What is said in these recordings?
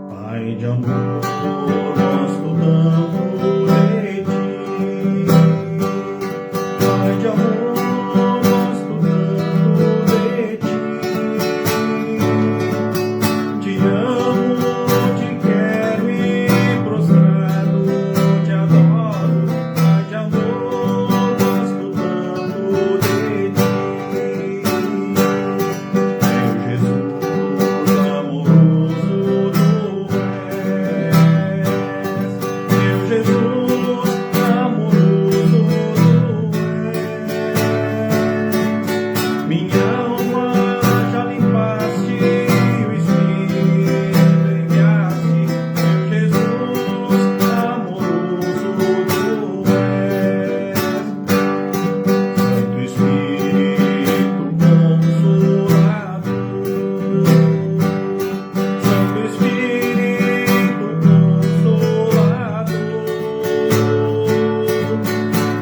Pai de amor, gosto tanto de ti. Pai de amor, gosto tanto de ti. Te amo, te quero e prostrado te adoro. Pai de amor, gosto tanto de ti. Meu Jesus amoroso tu és. Meu Jesus amoroso tu és. Minha alma já limpaste e o Espírito enviaste. Meu Jesus amoroso tu és. Santo Espírito Consolador, Santo Espírito Consolador,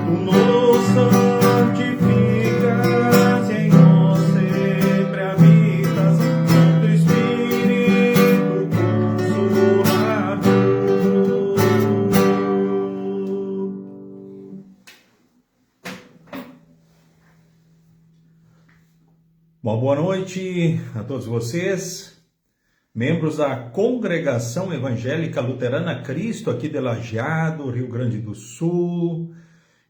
tu nos santificas e em nós sempre habitas. Santo Espírito Consolador. Uma boa noite a todos vocês, membros da Congregação Evangélica Luterana Cristo aqui de Lajeado, Rio Grande do Sul,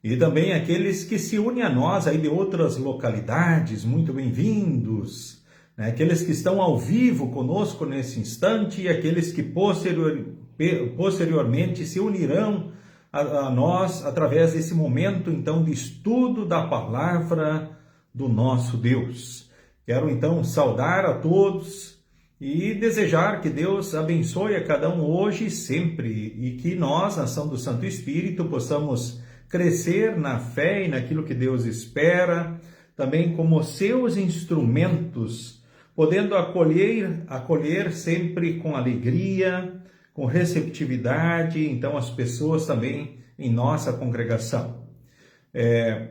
e também aqueles que se unem a nós aí de outras localidades, muito bem-vindos, né? Aqueles que estão ao vivo conosco nesse instante e aqueles que posteriormente se unirão a nós através desse momento então de estudo da palavra do nosso Deus. Quero então saudar a todos e desejar que Deus abençoe a cada um hoje e sempre, e que nós, na ação do Santo Espírito, possamos crescer na fé e naquilo que Deus espera, também como seus instrumentos, podendo acolher sempre com alegria, com receptividade, então as pessoas também em nossa congregação.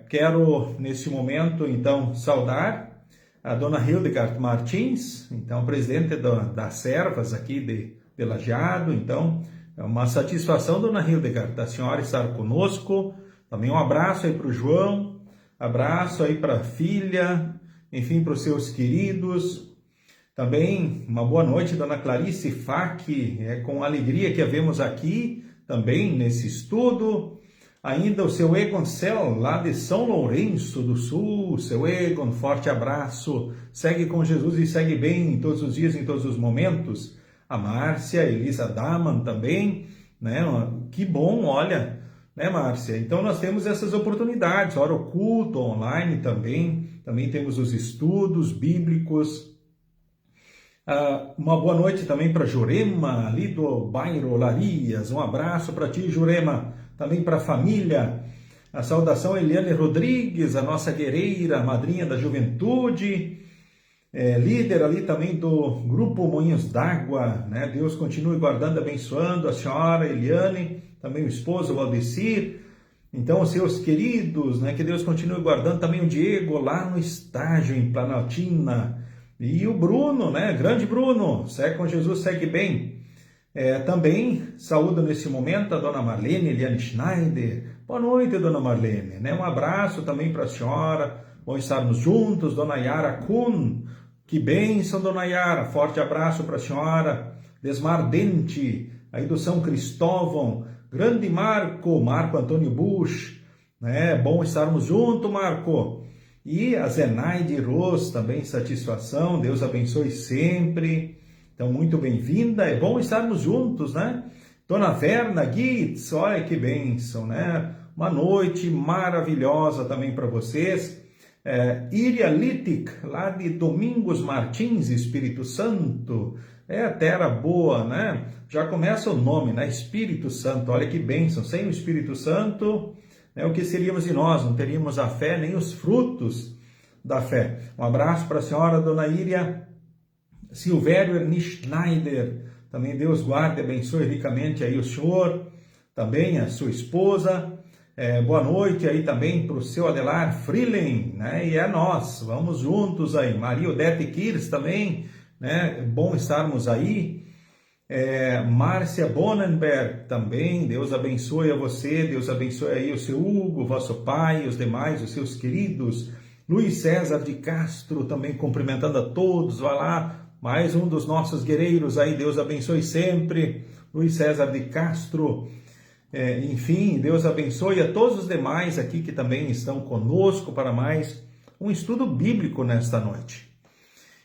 Quero neste momento então saudar a dona Hildegard Martins, então presidente das servas aqui de Lajeado. Então é uma satisfação, dona Hildegard, da senhora estar conosco. Também um abraço aí para o João, abraço aí para a filha, enfim, para os seus queridos. Também uma boa noite, dona Clarice Fac, com alegria que a vemos aqui também nesse estudo. Ainda o seu Egon Cell, lá de São Lourenço do Sul. Seu Egon, forte abraço. Segue com Jesus e segue bem em todos os dias, em todos os momentos. A Márcia, Elisa Daman também, né? Que bom, olha, né, Márcia? Então nós temos essas oportunidades. Ora, o culto online também temos os estudos bíblicos. Uma boa noite também para Jurema, ali do bairro Larias. Um abraço para ti, Jurema. Também para a família. A saudação Eliane Rodrigues, a nossa guerreira, a madrinha da juventude. líder ali também do Grupo Moinhos d'Água, né? Deus continue guardando, abençoando a senhora Eliane, também o esposo Valdecir, então os seus queridos, né? Que Deus continue guardando também o Diego lá no estágio em Planaltina, e o Bruno, né? Grande Bruno, segue com Jesus, segue bem. Também saúdo nesse momento a dona Marlene Eliane Schneider. Boa noite, dona Marlene, né? Um abraço também para a senhora, bom estarmos juntos. Dona Yara Kuhn, que bênção, dona Yara, forte abraço para a senhora. Desmar Dente, aí do São Cristóvão. Grande Marco Antônio Bush, né? Bom estarmos juntos, Marco. E a Zenaide Ros, também satisfação, Deus abençoe sempre. Então, muito bem-vinda, é bom estarmos juntos, né? Dona Verna Gitz, olha que bênção, né? Uma noite maravilhosa também para vocês. Iria Litic, lá de Domingos Martins, Espírito Santo. Terra boa, né? Já começa o nome, né? Espírito Santo, olha que bênção. Sem o Espírito Santo, né, o que seríamos de nós? Não teríamos a fé, nem os frutos da fé. Um abraço para a senhora, dona Iria. Silvério Ernie Schneider, também Deus guarde e abençoe ricamente aí o senhor, também a sua esposa. Boa noite aí também para o seu Adelar Freeling, né? E nós, vamos juntos aí. Maria Odete Kirs também, né? Bom estarmos aí. Márcia Bonenberg também, Deus abençoe a você, Deus abençoe aí o seu Hugo, vosso pai, os demais, os seus queridos. Luiz César de Castro também cumprimentando a todos, vai lá. Mais um dos nossos guerreiros aí, Deus abençoe sempre. Luiz César de Castro. Enfim, Deus abençoe a todos os demais aqui que também estão conosco para mais um estudo bíblico nesta noite.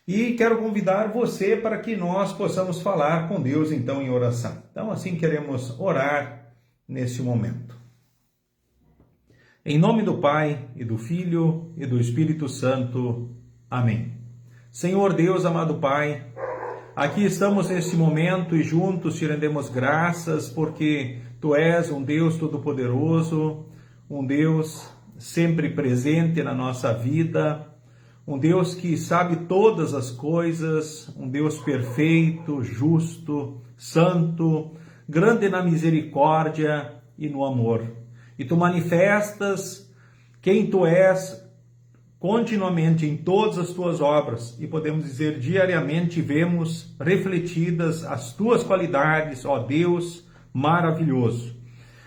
E quero convidar você para que nós possamos falar com Deus então em oração. Então assim queremos orar nesse momento. Em nome do Pai, e do Filho, e do Espírito Santo. Amém. Senhor Deus, amado Pai, aqui estamos nesse momento e juntos te rendemos graças porque Tu és um Deus todo-poderoso, um Deus sempre presente na nossa vida, um Deus que sabe todas as coisas, um Deus perfeito, justo, santo, grande na misericórdia e no amor. E Tu manifestas quem Tu és continuamente em todas as Tuas obras, e podemos dizer diariamente vemos refletidas as Tuas qualidades, ó Deus maravilhoso.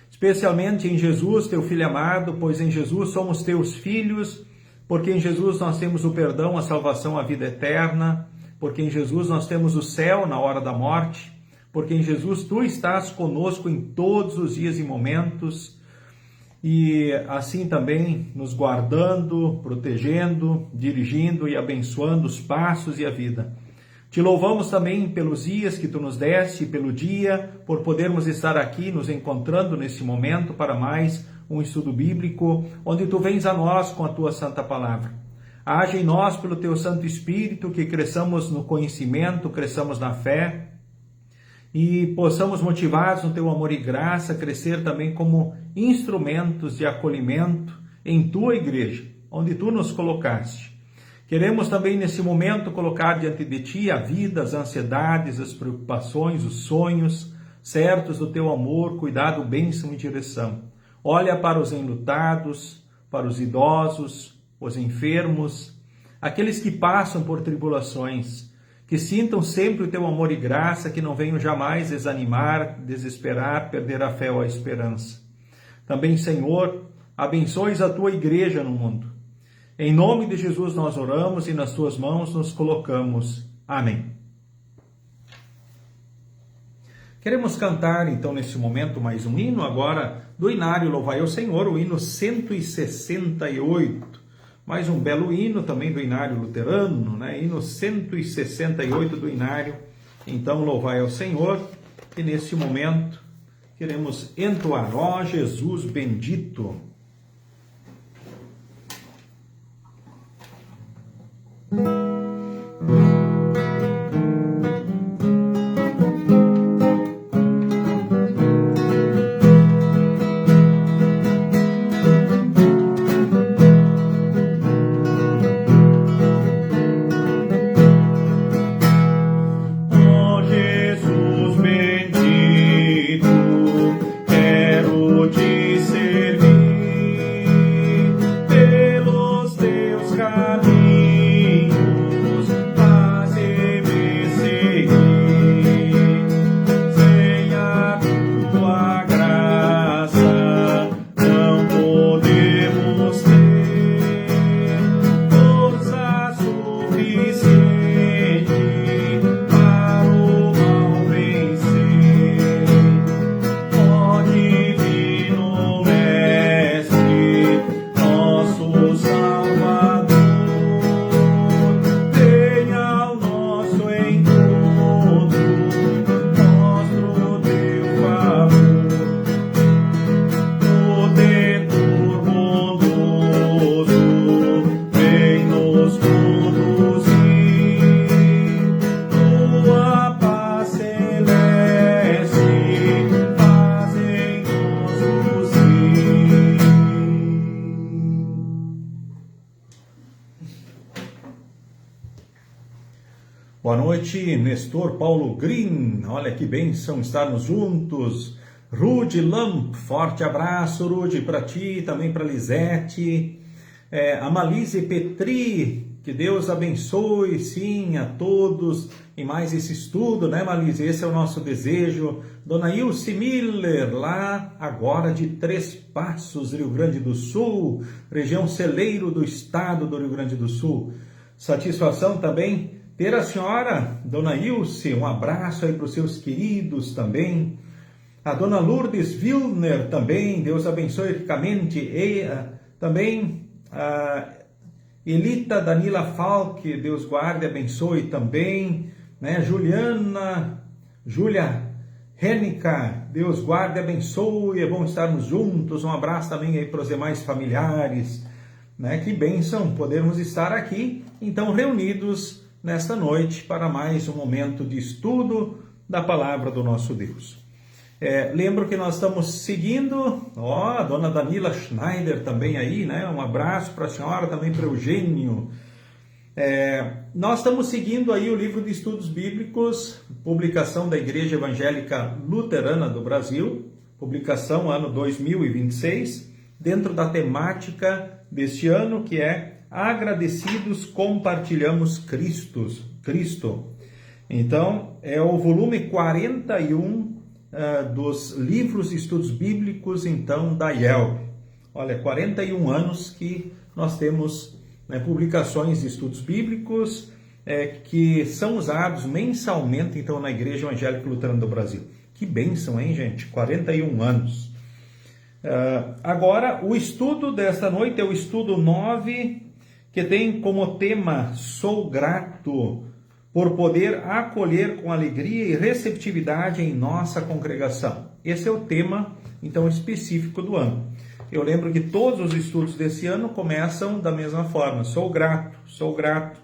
Especialmente em Jesus, Teu Filho amado, pois em Jesus somos Teus filhos, porque em Jesus nós temos o perdão, a salvação, a vida eterna, porque em Jesus nós temos o céu na hora da morte, porque em Jesus Tu estás conosco em todos os dias e momentos, e assim também nos guardando, protegendo, dirigindo e abençoando os passos e a vida. Te louvamos também pelos dias que Tu nos deste, pelo dia, por podermos estar aqui nos encontrando nesse momento para mais um estudo bíblico, onde Tu vens a nós com a Tua santa palavra. Age em nós pelo Teu Santo Espírito, que cresçamos no conhecimento, cresçamos na fé, e possamos, motivados no Teu amor e graça, crescer também como instrumentos de acolhimento em Tua igreja, onde Tu nos colocaste. Queremos também nesse momento colocar diante de Ti a vida, as ansiedades, as preocupações, os sonhos, certos do Teu amor, cuidado, bênção e direção. Olha para os enlutados, para os idosos, os enfermos, aqueles que passam por tribulações, que sintam sempre o Teu amor e graça, que não venham jamais desanimar, desesperar, perder a fé ou a esperança. Também, Senhor, abençoes a Tua igreja no mundo. Em nome de Jesus nós oramos e nas Tuas mãos nos colocamos. Amém. Queremos cantar então nesse momento mais um hino, agora do Inário Louvai ao Senhor, o hino 168. Mais um belo hino também do Inário Luterano, né? Hino 168 do Inário. Então louvai ao Senhor, e nesse momento queremos entoar: ó Jesus bendito. Boa noite, Nestor Paulo Green. Olha que bênção estarmos juntos. Rude Lamp, forte abraço, Rude, para ti, também para Lisete. A Malise Petri, que Deus abençoe, sim, a todos. E mais esse estudo, né, Malise? Esse é o nosso desejo. Dona Ilse Miller, lá agora de Três Passos, Rio Grande do Sul, região celeiro do estado do Rio Grande do Sul. Satisfação também ter a senhora, Dona Ilse, um abraço aí para os seus queridos também. A Dona Lourdes Wilner também, Deus abençoe ricamente. E também a Elita Danila Falck, Deus guarde e abençoe também. Né? Júlia Renica, Deus guarde e abençoe. É bom estarmos juntos. Um abraço também aí para os demais familiares. Né? Que bênção podermos estar aqui, então, reunidos nesta noite para mais um momento de estudo da palavra do nosso Deus. Lembro que nós estamos seguindo, a dona Danila Schneider também aí, né? Um abraço para a senhora, também para o Eugênio. Nós estamos seguindo aí o livro de estudos bíblicos, publicação da Igreja Evangélica Luterana do Brasil, publicação ano 2026, dentro da temática deste ano, que é Agradecidos Compartilhamos Cristo. Então, é o volume 41 dos livros de estudos bíblicos, então, da IELB. Olha, 41 anos que nós temos, né, publicações de estudos bíblicos que são usados mensalmente, então, na Igreja Evangélica Luterana do Brasil. Que bênção, hein, gente? 41 anos. Agora, o estudo desta noite é o estudo 9, que tem como tema Sou grato por poder acolher com alegria e receptividade em nossa congregação. Esse é o tema, então, específico do ano. Eu lembro que todos os estudos desse ano começam da mesma forma. Sou grato, sou grato.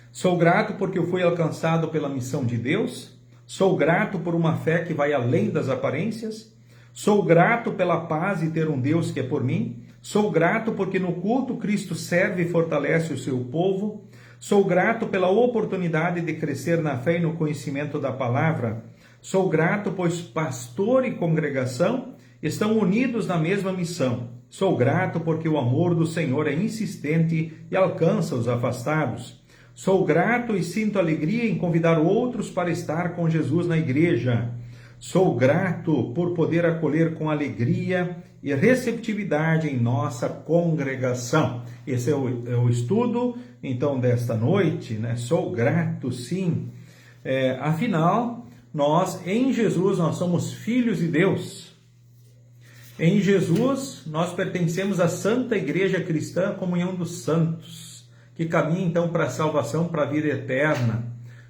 Sou grato porque eu fui alcançado pela missão de Deus. Sou grato por uma fé que vai além das aparências. Sou grato pela paz e ter um Deus que é por mim. Sou grato porque no culto Cristo serve e fortalece o seu povo. Sou grato pela oportunidade de crescer na fé e no conhecimento da palavra. Sou grato pois pastor e congregação estão unidos na mesma missão. Sou grato porque o amor do Senhor é insistente e alcança os afastados. Sou grato e sinto alegria em convidar outros para estar com Jesus na igreja. Sou grato por poder acolher com alegria e receptividade em nossa congregação. Esse é o estudo, então, desta noite, né? Sou grato, sim. Afinal, em Jesus, nós somos filhos de Deus. Em Jesus, nós pertencemos à Santa Igreja Cristã, Comunhão dos Santos, que caminha, então, para a salvação, para a vida eterna.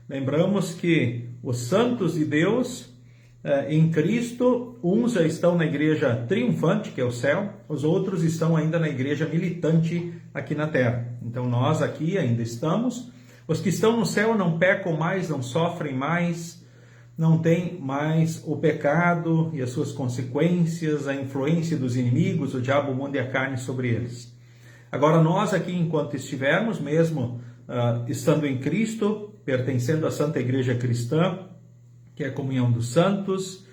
Lembramos que os santos de Deus, em Cristo, uns já estão na igreja triunfante, que é o céu, os outros estão ainda na igreja militante aqui na terra. Então nós aqui ainda estamos. Os que estão no céu não pecam mais, não sofrem mais, não têm mais o pecado e as suas consequências, a influência dos inimigos, o diabo, o mundo e a carne sobre eles. Agora nós aqui, enquanto estivermos, mesmo estando em Cristo, pertencendo à Santa Igreja Cristã, que é a comunhão dos santos,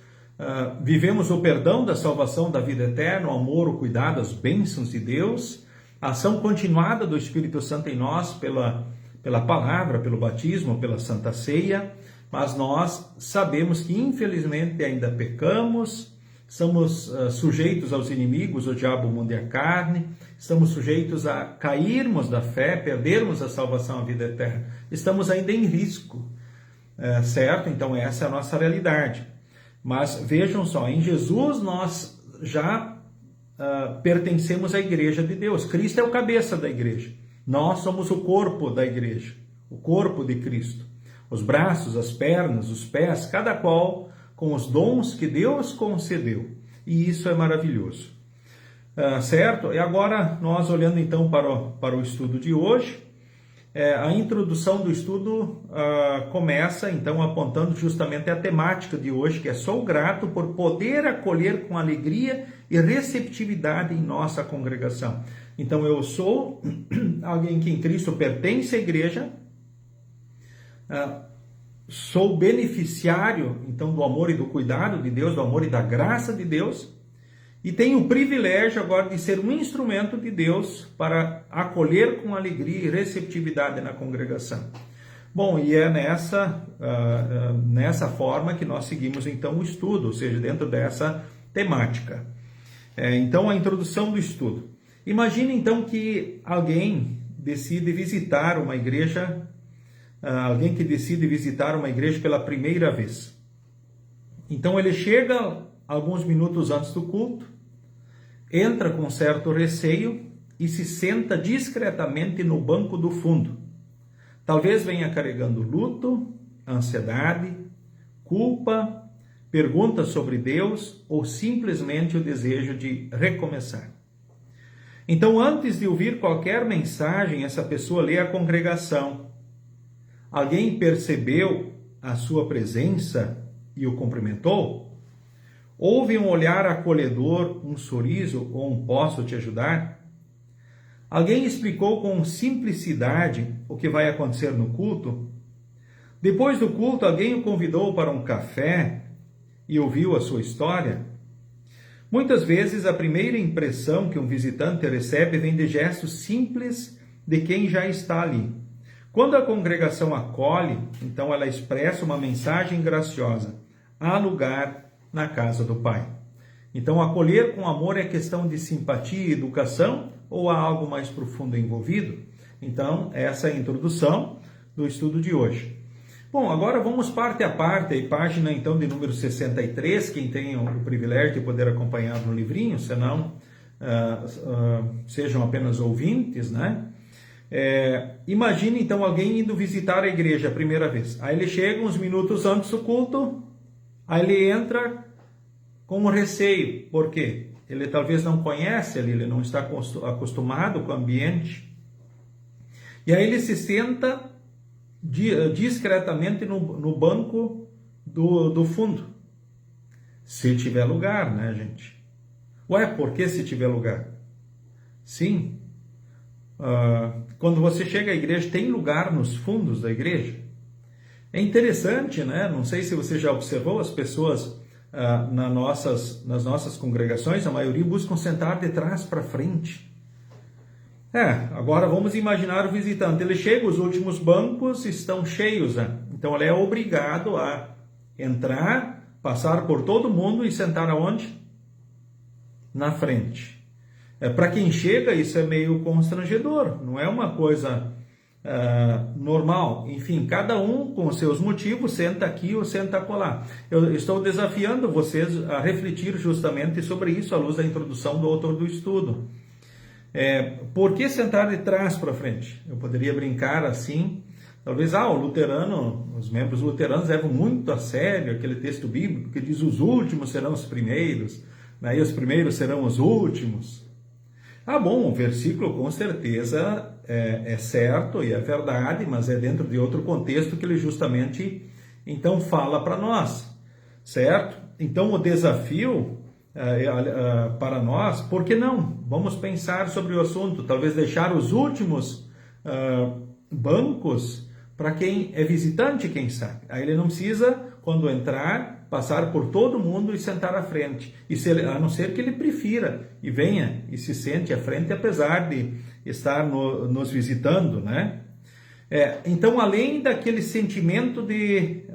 vivemos o perdão da salvação da vida eterna, o amor, o cuidado, as bênçãos de Deus, a ação continuada do Espírito Santo em nós pela palavra, pelo batismo, pela Santa Ceia, mas nós sabemos que infelizmente ainda pecamos, somos sujeitos aos inimigos, o diabo, o mundo e a carne, estamos sujeitos a cairmos da fé, perdermos a salvação, a vida eterna, estamos ainda em risco. Certo? Então essa é a nossa realidade. Mas vejam só, em Jesus nós já pertencemos à igreja de Deus. Cristo é o cabeça da igreja. Nós somos o corpo da igreja, o corpo de Cristo. Os braços, as pernas, os pés, cada qual com os dons que Deus concedeu. E isso é maravilhoso. Certo? E agora nós olhando então para o estudo de hoje, a introdução do estudo começa, então, apontando justamente a temática de hoje, que é sou grato por poder acolher com alegria e receptividade em nossa congregação. Então, eu sou alguém que em Cristo pertence à igreja, sou beneficiário, então, do amor e do cuidado de Deus, do amor e da graça de Deus, e tenho o privilégio agora de ser um instrumento de Deus para acolher com alegria e receptividade na congregação. Bom, e é nessa forma que nós seguimos então o estudo, ou seja, dentro dessa temática. Então, a introdução do estudo. Imagine então que alguém decide visitar uma igreja, alguém que decide visitar uma igreja pela primeira vez. Então ele chega alguns minutos antes do culto, entra com certo receio e se senta discretamente no banco do fundo. Talvez venha carregando luto, ansiedade, culpa, perguntas sobre Deus ou simplesmente o desejo de recomeçar. Então, antes de ouvir qualquer mensagem, essa pessoa lê a congregação. Alguém percebeu a sua presença e o cumprimentou? Houve um olhar acolhedor, um sorriso ou um posso te ajudar? Alguém explicou com simplicidade o que vai acontecer no culto? Depois do culto, alguém o convidou para um café e ouviu a sua história? Muitas vezes, a primeira impressão que um visitante recebe vem de gestos simples de quem já está ali. Quando a congregação acolhe, então ela expressa uma mensagem graciosa: há lugar na casa do Pai. Então, acolher com amor é questão de simpatia e educação ou há algo mais profundo envolvido? Então, essa é a introdução do estudo de hoje. Bom, agora vamos parte a parte, a página então de número 63, quem tem o privilégio de poder acompanhar no livrinho, senão sejam apenas ouvintes, né? Imagine então alguém indo visitar a igreja a primeira vez. Aí ele chega uns minutos antes do culto, aí ele entra com receio. Por quê? Ele talvez não conhece ali, ele não está acostumado com o ambiente. E aí ele se senta discretamente no banco do fundo. Se tiver lugar, né, gente? Ué, por que se tiver lugar? Sim. Quando você chega à igreja, tem lugar nos fundos da igreja? É interessante, né? Não sei se você já observou, as pessoas nas nossas congregações, a maioria buscam sentar de trás para frente. Agora vamos imaginar o visitante. Ele chega, os últimos bancos estão cheios, né? Então ele é obrigado a entrar, passar por todo mundo e sentar aonde? Na frente. Para quem chega, isso é meio constrangedor, não é uma coisa normal. Enfim, cada um com seus motivos senta aqui ou senta acolá. Eu estou desafiando vocês a refletir justamente sobre isso à luz da introdução do autor do estudo. Por que sentar de trás para frente? Eu poderia brincar assim, talvez, o luterano, os membros luteranos levam muito a sério aquele texto bíblico que diz: os últimos serão os primeiros, né? E os primeiros serão os últimos. Bom, o versículo com certeza é certo e é verdade, mas é dentro de outro contexto que ele justamente então fala para nós, certo? Então o desafio para nós, por que não? Vamos pensar sobre o assunto, talvez deixar os últimos bancos para quem é visitante, quem sabe. Aí ele não precisa, quando entrar, passar por todo mundo e sentar à frente, a não ser que ele prefira e venha e se sente à frente, apesar de estar nos visitando, né? Então, além daquele sentimento de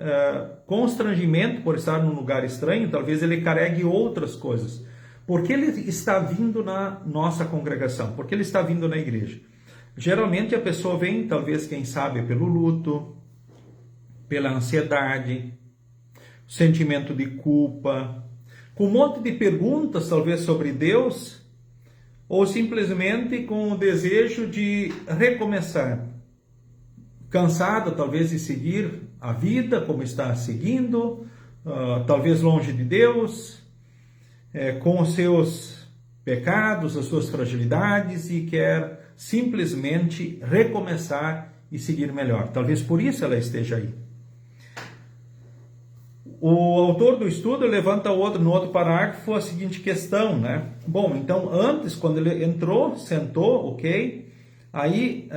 constrangimento por estar num lugar estranho, talvez ele carregue outras coisas. Por que ele está vindo na nossa congregação? Por que ele está vindo na igreja? Geralmente a pessoa vem, talvez, quem sabe, pelo luto, pela ansiedade, sentimento de culpa, com um monte de perguntas, talvez, sobre Deus, ou simplesmente com o desejo de recomeçar. Cansado, talvez, de seguir a vida como está seguindo, talvez longe de Deus, com os seus pecados, as suas fragilidades, e quer simplesmente recomeçar e seguir melhor. Talvez por isso ela esteja aí. O autor do estudo levanta no outro parágrafo a seguinte questão, né? Bom, então antes, quando ele entrou, sentou, ok, aí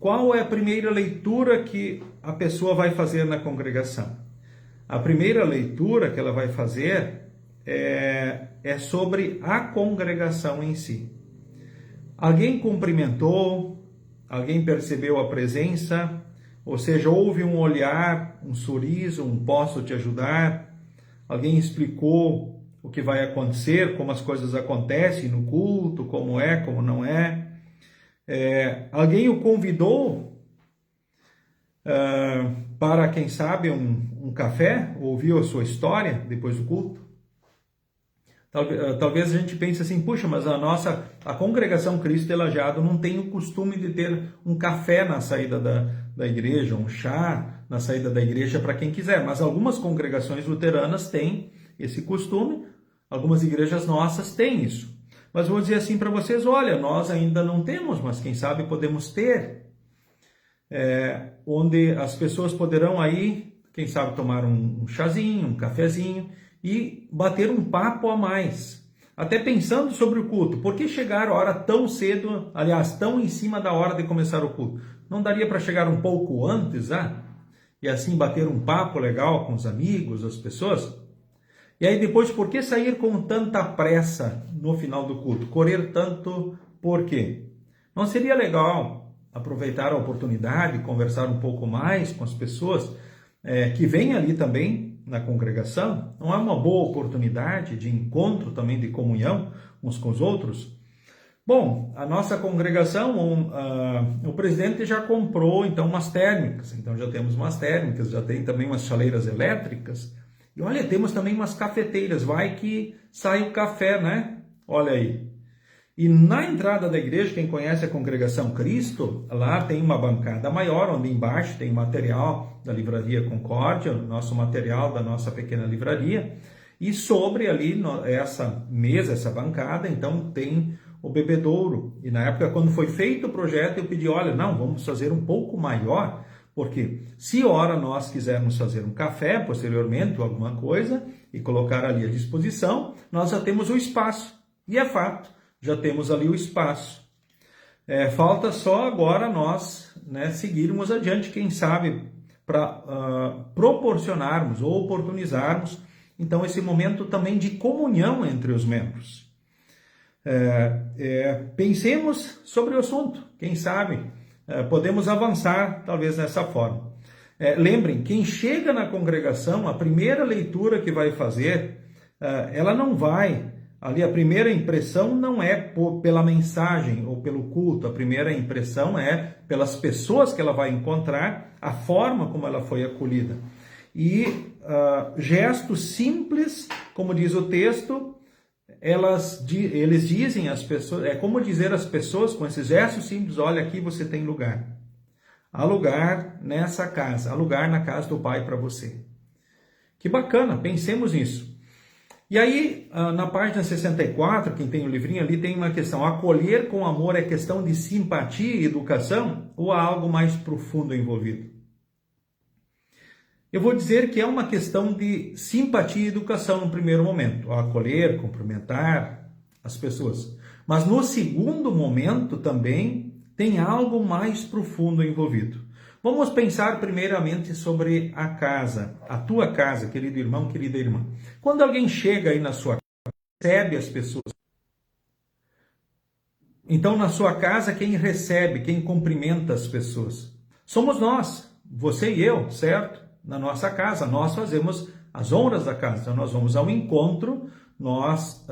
qual é a primeira leitura que a pessoa vai fazer na congregação? A primeira leitura que ela vai fazer é sobre a congregação em si. Alguém cumprimentou, alguém percebeu a presença, ou seja, houve um olhar, um sorriso, um posso te ajudar, alguém explicou o que vai acontecer, como as coisas acontecem no culto, como é, como não é. Alguém o convidou para, quem sabe, um café, ouviu a sua história depois do culto. Talvez a gente pense assim, puxa, mas a congregação Cristo Elajado não tem o costume de ter um café na saída da igreja, um chá na saída da igreja para quem quiser, mas algumas congregações luteranas têm esse costume, algumas igrejas nossas têm isso. Mas vou dizer assim para vocês, olha, nós ainda não temos, mas quem sabe podemos ter, onde as pessoas poderão aí, quem sabe tomar um chazinho, um cafezinho, e bater um papo a mais, até pensando sobre o culto. Por que chegar a hora tão cedo, aliás, tão em cima da hora de começar o culto? Não daria para chegar um pouco antes, e assim bater um papo legal com os amigos, as pessoas? E aí depois, por que sair com tanta pressa no final do culto? Correr tanto por quê? Não seria legal aproveitar a oportunidade, conversar um pouco mais com as pessoas que vêm ali também na congregação? Não é uma boa oportunidade de encontro também, de comunhão uns com os outros? Bom, a nossa congregação, o presidente já comprou então umas térmicas, então já temos umas térmicas, já tem também umas chaleiras elétricas, e olha, temos também umas cafeteiras, vai que sai o café, né? Olha aí. E na entrada da igreja, quem conhece a congregação Cristo, lá tem uma bancada maior, onde embaixo tem material da livraria Concórdia, nosso material da nossa pequena livraria, e sobre ali essa mesa, essa bancada, então tem o bebedouro. E na época, quando foi feito o projeto, eu pedi, olha, não, vamos fazer um pouco maior, porque se ora nós quisermos fazer um café posteriormente ou alguma coisa e colocar ali à disposição, nós já temos o espaço. E é fato, já temos ali o espaço. Falta só agora nós seguirmos adiante, quem sabe, para proporcionarmos ou oportunizarmos, então, esse momento também de comunhão entre os membros. Pensemos sobre o assunto, quem sabe podemos avançar talvez dessa forma. Lembrem, quem chega na congregação, a primeira leitura que vai fazer, ela não vai, ali a primeira impressão não é pela mensagem ou pelo culto, a primeira impressão é pelas pessoas que ela vai encontrar, a forma como ela foi acolhida. E gestos simples, como diz o texto, eles dizem às pessoas, é como dizer às pessoas com esses gestos simples, olha, aqui você tem lugar. Há lugar nessa casa, há lugar na casa do Pai para você. Que bacana, pensemos nisso. E aí, na página 64, quem tem o livrinho ali, tem uma questão, acolher com amor é questão de simpatia e educação ou há algo mais profundo envolvido? Eu vou dizer que é uma questão de simpatia e educação no primeiro momento, acolher, cumprimentar as pessoas. Mas no segundo momento também tem algo mais profundo envolvido. Vamos pensar primeiramente sobre a casa, a tua casa, querido irmão, querida irmã. Quando alguém chega aí na sua casa, recebe as pessoas. Então, na sua casa, quem recebe, quem cumprimenta as pessoas? Somos nós, você e eu, certo? Na nossa casa, nós fazemos as honras da casa. Então, nós vamos ao encontro, nós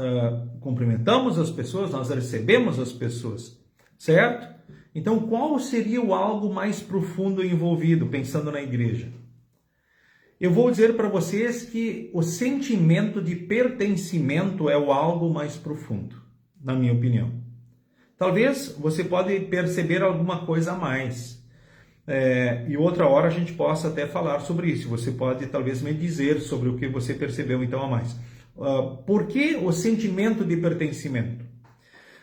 cumprimentamos as pessoas, nós recebemos as pessoas, certo? Então, qual seria o algo mais profundo envolvido, pensando na igreja? Eu vou dizer para vocês que o sentimento de pertencimento é o algo mais profundo, na minha opinião. Talvez você pode perceber alguma coisa a mais. E outra hora a gente possa até falar sobre isso. Você pode talvez me dizer sobre o que você percebeu então a mais. Por que o sentimento de pertencimento?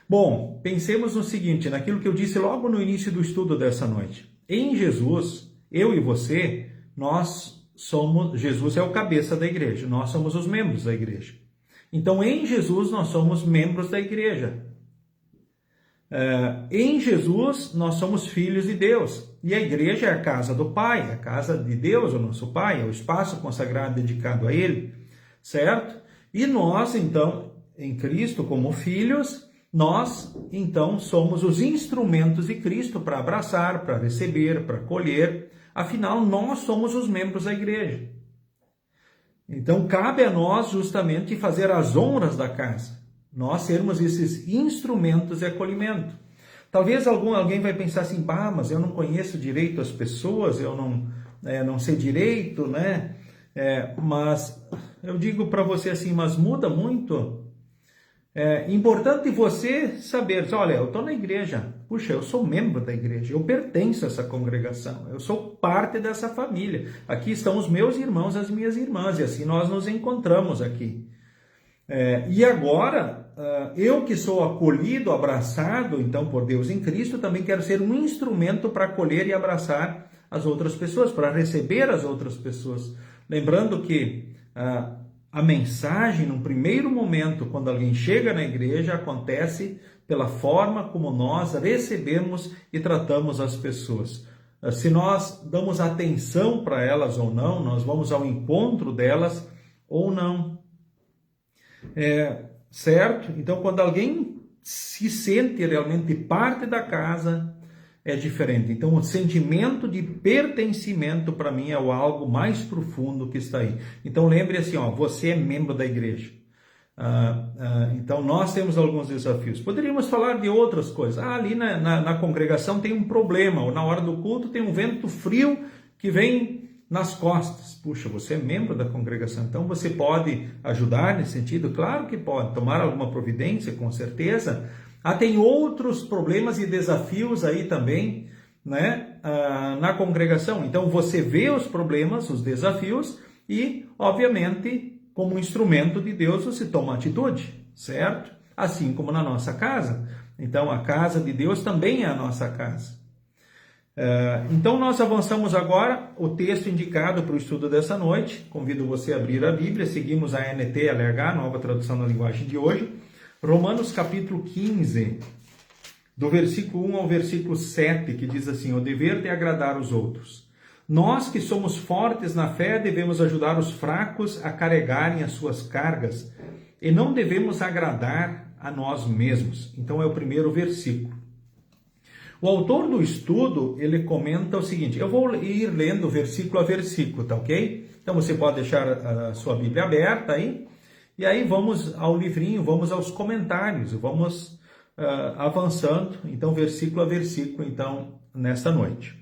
Bom, pensemos no seguinte, naquilo que eu disse logo no início do estudo dessa noite. Em Jesus, eu e você, Jesus é o cabeça da igreja, nós somos os membros da igreja. Então, em Jesus, nós somos membros da igreja. Em Jesus, nós somos filhos de Deus. E a igreja é a casa do Pai, a casa de Deus, o nosso Pai, é o espaço consagrado dedicado a Ele, certo? E nós, então, em Cristo, como filhos, nós, então, somos os instrumentos de Cristo para abraçar, para receber, para acolher. Afinal, nós somos os membros da igreja. Então, cabe a nós, justamente, fazer as honras da casa. Nós sermos esses instrumentos de acolhimento. Talvez alguém vai pensar assim, mas eu não conheço direito as pessoas, eu não sei direito, né? Mas eu digo para você assim, mas muda muito. É importante você saber, olha, eu estou na igreja, puxa, eu sou membro da igreja, eu pertenço a essa congregação, eu sou parte dessa família. Aqui estão os meus irmãos, as minhas irmãs, e assim nós nos encontramos aqui. E agora, eu que sou acolhido, abraçado, então, por Deus em Cristo, também quero ser um instrumento para acolher e abraçar as outras pessoas, para receber as outras pessoas. Lembrando que a mensagem, num primeiro momento, quando alguém chega na igreja, acontece pela forma como nós recebemos e tratamos as pessoas. Se nós damos atenção para elas ou não, nós vamos ao encontro delas ou não. Certo? Então, quando alguém se sente realmente parte da casa, é diferente. Então, o sentimento de pertencimento, para mim, é algo mais profundo que está aí. Então, lembre assim, você é membro da igreja. Então, nós temos alguns desafios. Poderíamos falar de outras coisas. Ali na congregação tem um problema, ou na hora do culto tem um vento frio que vem nas costas. Puxa, você é membro da congregação, então você pode ajudar nesse sentido? Claro que pode. Tomar alguma providência, com certeza. Tem outros problemas e desafios aí também, né, na congregação. Então, você vê os problemas, os desafios e, obviamente, como instrumento de Deus, você toma atitude, certo? Assim como na nossa casa. Então, a casa de Deus também é a nossa casa. Então, nós avançamos agora o texto indicado para o estudo dessa noite. Convido você a abrir a Bíblia. Seguimos a NTLH, nova tradução na linguagem de hoje. Romanos capítulo 15, do versículo 1 ao versículo 7, que diz assim: o dever de agradar os outros. Nós que somos fortes na fé devemos ajudar os fracos a carregarem as suas cargas e não devemos agradar a nós mesmos. Então é o primeiro versículo. O autor do estudo, ele comenta o seguinte, eu vou ir lendo versículo a versículo, tá ok? Então você pode deixar a sua Bíblia aberta aí, e aí vamos ao livrinho, vamos aos comentários, vamos avançando, então versículo a versículo, então, nesta noite.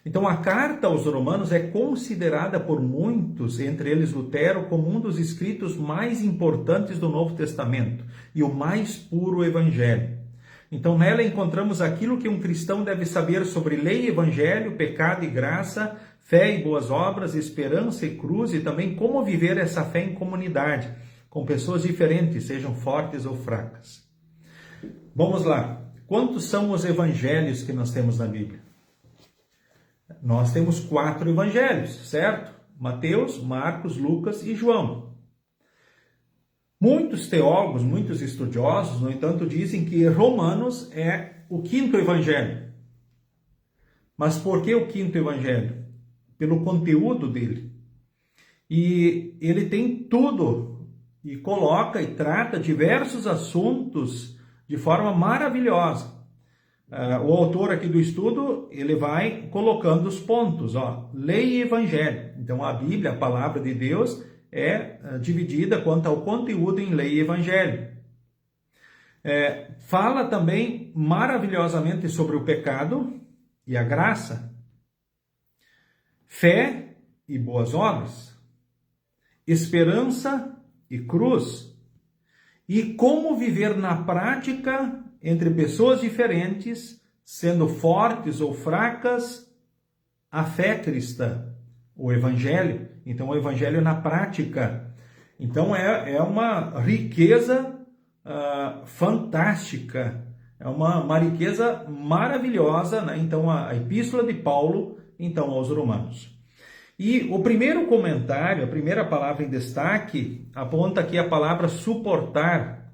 Então a carta aos Romanos é considerada por muitos, entre eles Lutero, como um dos escritos mais importantes do Novo Testamento e o mais puro evangelho. Então nela encontramos aquilo que um cristão deve saber sobre lei e evangelho, pecado e graça, fé e boas obras, esperança e cruz, e também como viver essa fé em comunidade, com pessoas diferentes, sejam fortes ou fracas. Vamos lá. Quantos são os evangelhos que nós temos na Bíblia? Nós temos 4 evangelhos, certo? Mateus, Marcos, Lucas e João. Muitos teólogos, muitos estudiosos, no entanto, dizem que Romanos é o 5º evangelho. Mas por que o 5º evangelho? Pelo conteúdo dele. E ele tem tudo, e coloca e trata diversos assuntos de forma maravilhosa. O autor aqui do estudo, ele vai colocando os pontos, lei e evangelho. Então a Bíblia, a palavra de Deus, é dividida quanto ao conteúdo em lei e evangelho. Fala também maravilhosamente sobre o pecado e a graça, fé e boas obras, esperança e cruz, e como viver na prática entre pessoas diferentes, sendo fortes ou fracas, a fé cristã, o evangelho. Então, o evangelho na prática. Então, é uma riqueza fantástica, é uma riqueza maravilhosa, né? Então, a epístola de Paulo, então, aos Romanos. E o primeiro comentário, a primeira palavra em destaque, aponta aqui a palavra suportar.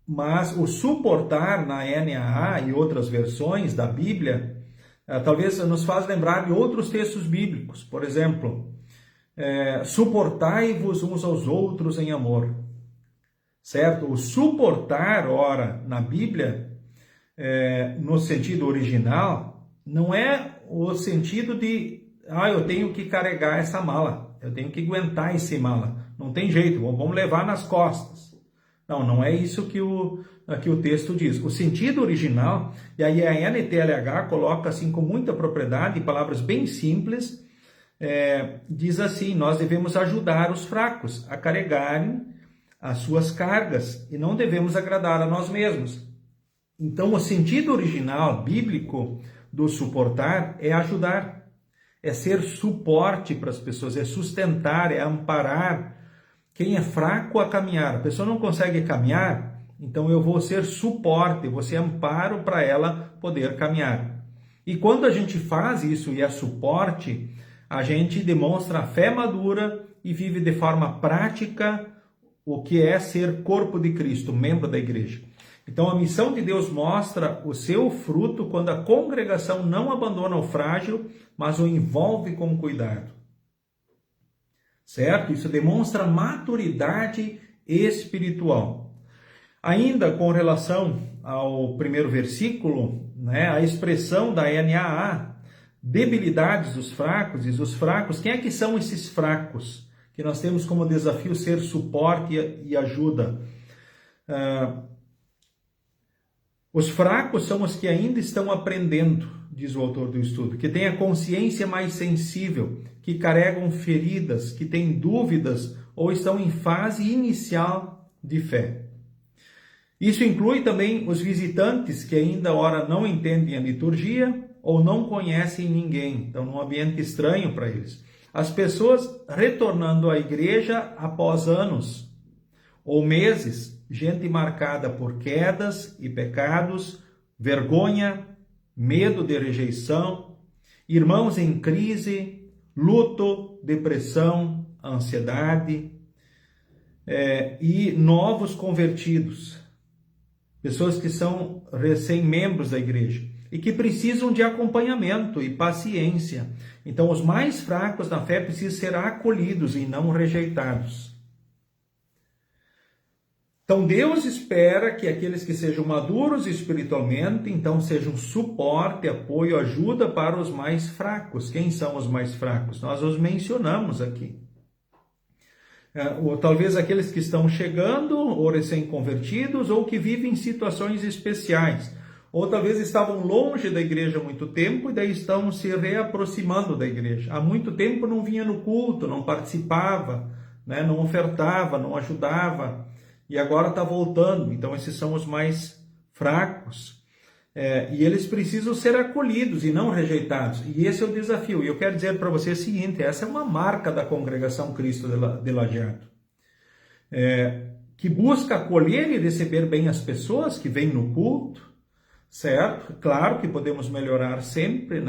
Mas o suportar na NAA e outras versões da Bíblia, talvez nos faz lembrar de outros textos bíblicos. Por exemplo, suportai-vos uns aos outros em amor. Certo? O suportar, ora, na Bíblia, no sentido original, não é o sentido de, eu tenho que carregar essa mala, eu tenho que aguentar esse mala. Não tem jeito, vamos levar nas costas. Não é isso que o texto diz. O sentido original, e aí a NTLH coloca assim com muita propriedade, em palavras bem simples, diz assim: nós devemos ajudar os fracos a carregarem as suas cargas e não devemos agradar a nós mesmos. Então, o sentido original bíblico do suportar é ajudar, é ser suporte para as pessoas, é sustentar, é amparar quem é fraco a caminhar. A pessoa não consegue caminhar, então eu vou ser suporte, eu vou ser amparo para ela poder caminhar. E quando a gente faz isso e é suporte, a gente demonstra a fé madura e vive de forma prática o que é ser corpo de Cristo, membro da igreja. Então a missão de Deus mostra o seu fruto quando a congregação não abandona o frágil, mas o envolve com cuidado. Certo? Isso demonstra maturidade espiritual. Ainda com relação ao primeiro versículo, a expressão da NAA, debilidades dos fracos, diz os fracos. Quem é que são esses fracos? Que nós temos como desafio ser suporte e ajuda. Os fracos são os que ainda estão aprendendo, diz o autor do estudo, que têm a consciência mais sensível, que carregam feridas, que têm dúvidas ou estão em fase inicial de fé. Isso inclui também os visitantes que ainda ora não entendem a liturgia ou não conhecem ninguém, estão num ambiente estranho para eles. As pessoas retornando à igreja após anos ou meses, gente marcada por quedas e pecados, vergonha, medo de rejeição, irmãos em crise, luto, depressão, ansiedade, e novos convertidos, pessoas que são recém-membros da igreja e que precisam de acompanhamento e paciência. Então, os mais fracos na fé precisam ser acolhidos e não rejeitados. Então, Deus espera que aqueles que sejam maduros espiritualmente, então sejam suporte, apoio, ajuda para os mais fracos. Quem são os mais fracos? Nós os mencionamos aqui. Ou talvez aqueles que estão chegando, ou recém-convertidos, ou que vivem situações especiais. Ou talvez estavam longe da igreja há muito tempo e daí estão se reaproximando da igreja. Há muito tempo não vinha no culto, não participava, não ofertava, não ajudava. E agora está voltando. Então esses são os mais fracos. E eles precisam ser acolhidos e não rejeitados. E esse é o desafio. E eu quero dizer para você o seguinte: essa é uma marca da Congregação Cristo de Lajeado. Que busca acolher e receber bem as pessoas que vêm no culto. Certo? Claro que podemos melhorar sempre,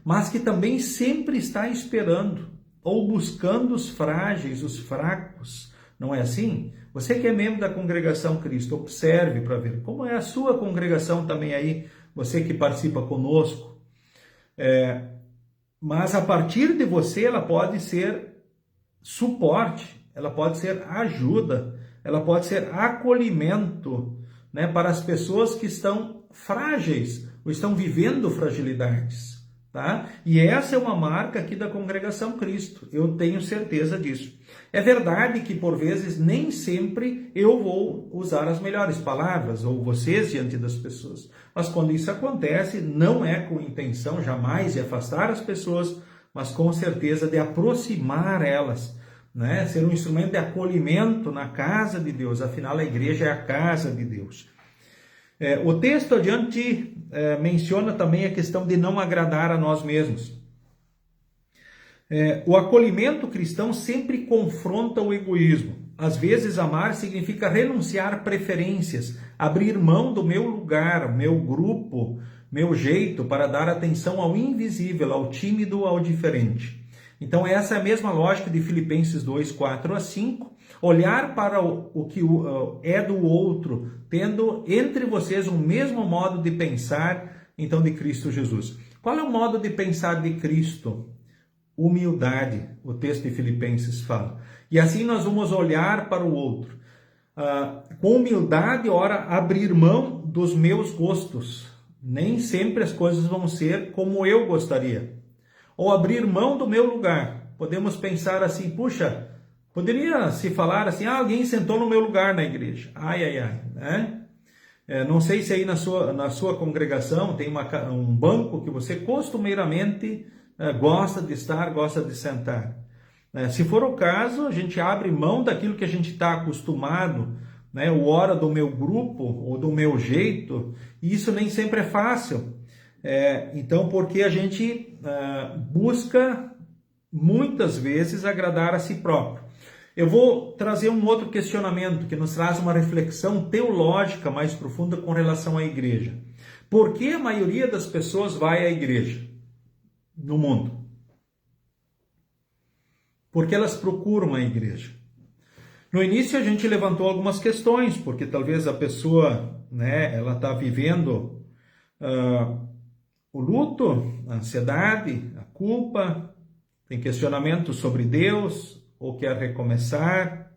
mas que também sempre está esperando ou buscando os frágeis, os fracos. Não é assim? Você que é membro da Congregação Cristo, observe para ver como é a sua congregação também aí, você que participa conosco. Mas a partir de você, ela pode ser suporte, ela pode ser ajuda, ela pode ser acolhimento, para as pessoas que estão frágeis, ou estão vivendo fragilidades, tá? E essa é uma marca aqui da Congregação Cristo, eu tenho certeza disso. É verdade que por vezes nem sempre eu vou usar as melhores palavras, ou vocês diante das pessoas, mas quando isso acontece, não é com intenção jamais de afastar as pessoas, mas com certeza de aproximar elas, ser um instrumento de acolhimento na casa de Deus, afinal a igreja é a casa de Deus. O texto adiante menciona também a questão de não agradar a nós mesmos. O acolhimento cristão sempre confronta o egoísmo. Às vezes amar significa renunciar preferências, abrir mão do meu lugar, meu grupo, meu jeito para dar atenção ao invisível, ao tímido, ao diferente. Então essa é a mesma lógica de Filipenses 2, 4 a 5. Olhar para o que é do outro, tendo entre vocês o mesmo modo de pensar, então, de Cristo Jesus. Qual é o modo de pensar de Cristo? Humildade, o texto de Filipenses fala. E assim nós vamos olhar para o outro. Com humildade, ora, abrir mão dos meus gostos. Nem sempre as coisas vão ser como eu gostaria. Ou abrir mão do meu lugar. Podemos pensar assim, puxa, poderia se falar assim, alguém sentou no meu lugar na igreja. Ai, ai, ai, né? Não sei se aí na sua congregação tem um banco que você costumeiramente gosta de estar, gosta de sentar. Se for o caso, a gente abre mão daquilo que a gente está acostumado, né? O hora do meu grupo ou do meu jeito, e isso nem sempre é fácil. Então, porque a gente busca muitas vezes agradar a si próprio. Eu vou trazer um outro questionamento que nos traz uma reflexão teológica mais profunda com relação à igreja. Por que a maioria das pessoas vai à igreja no mundo? Porque elas procuram a igreja. No início a gente levantou algumas questões, porque talvez a pessoa, né, ela está vivendo o luto, a ansiedade, a culpa, tem questionamentos sobre Deus, ou quer recomeçar,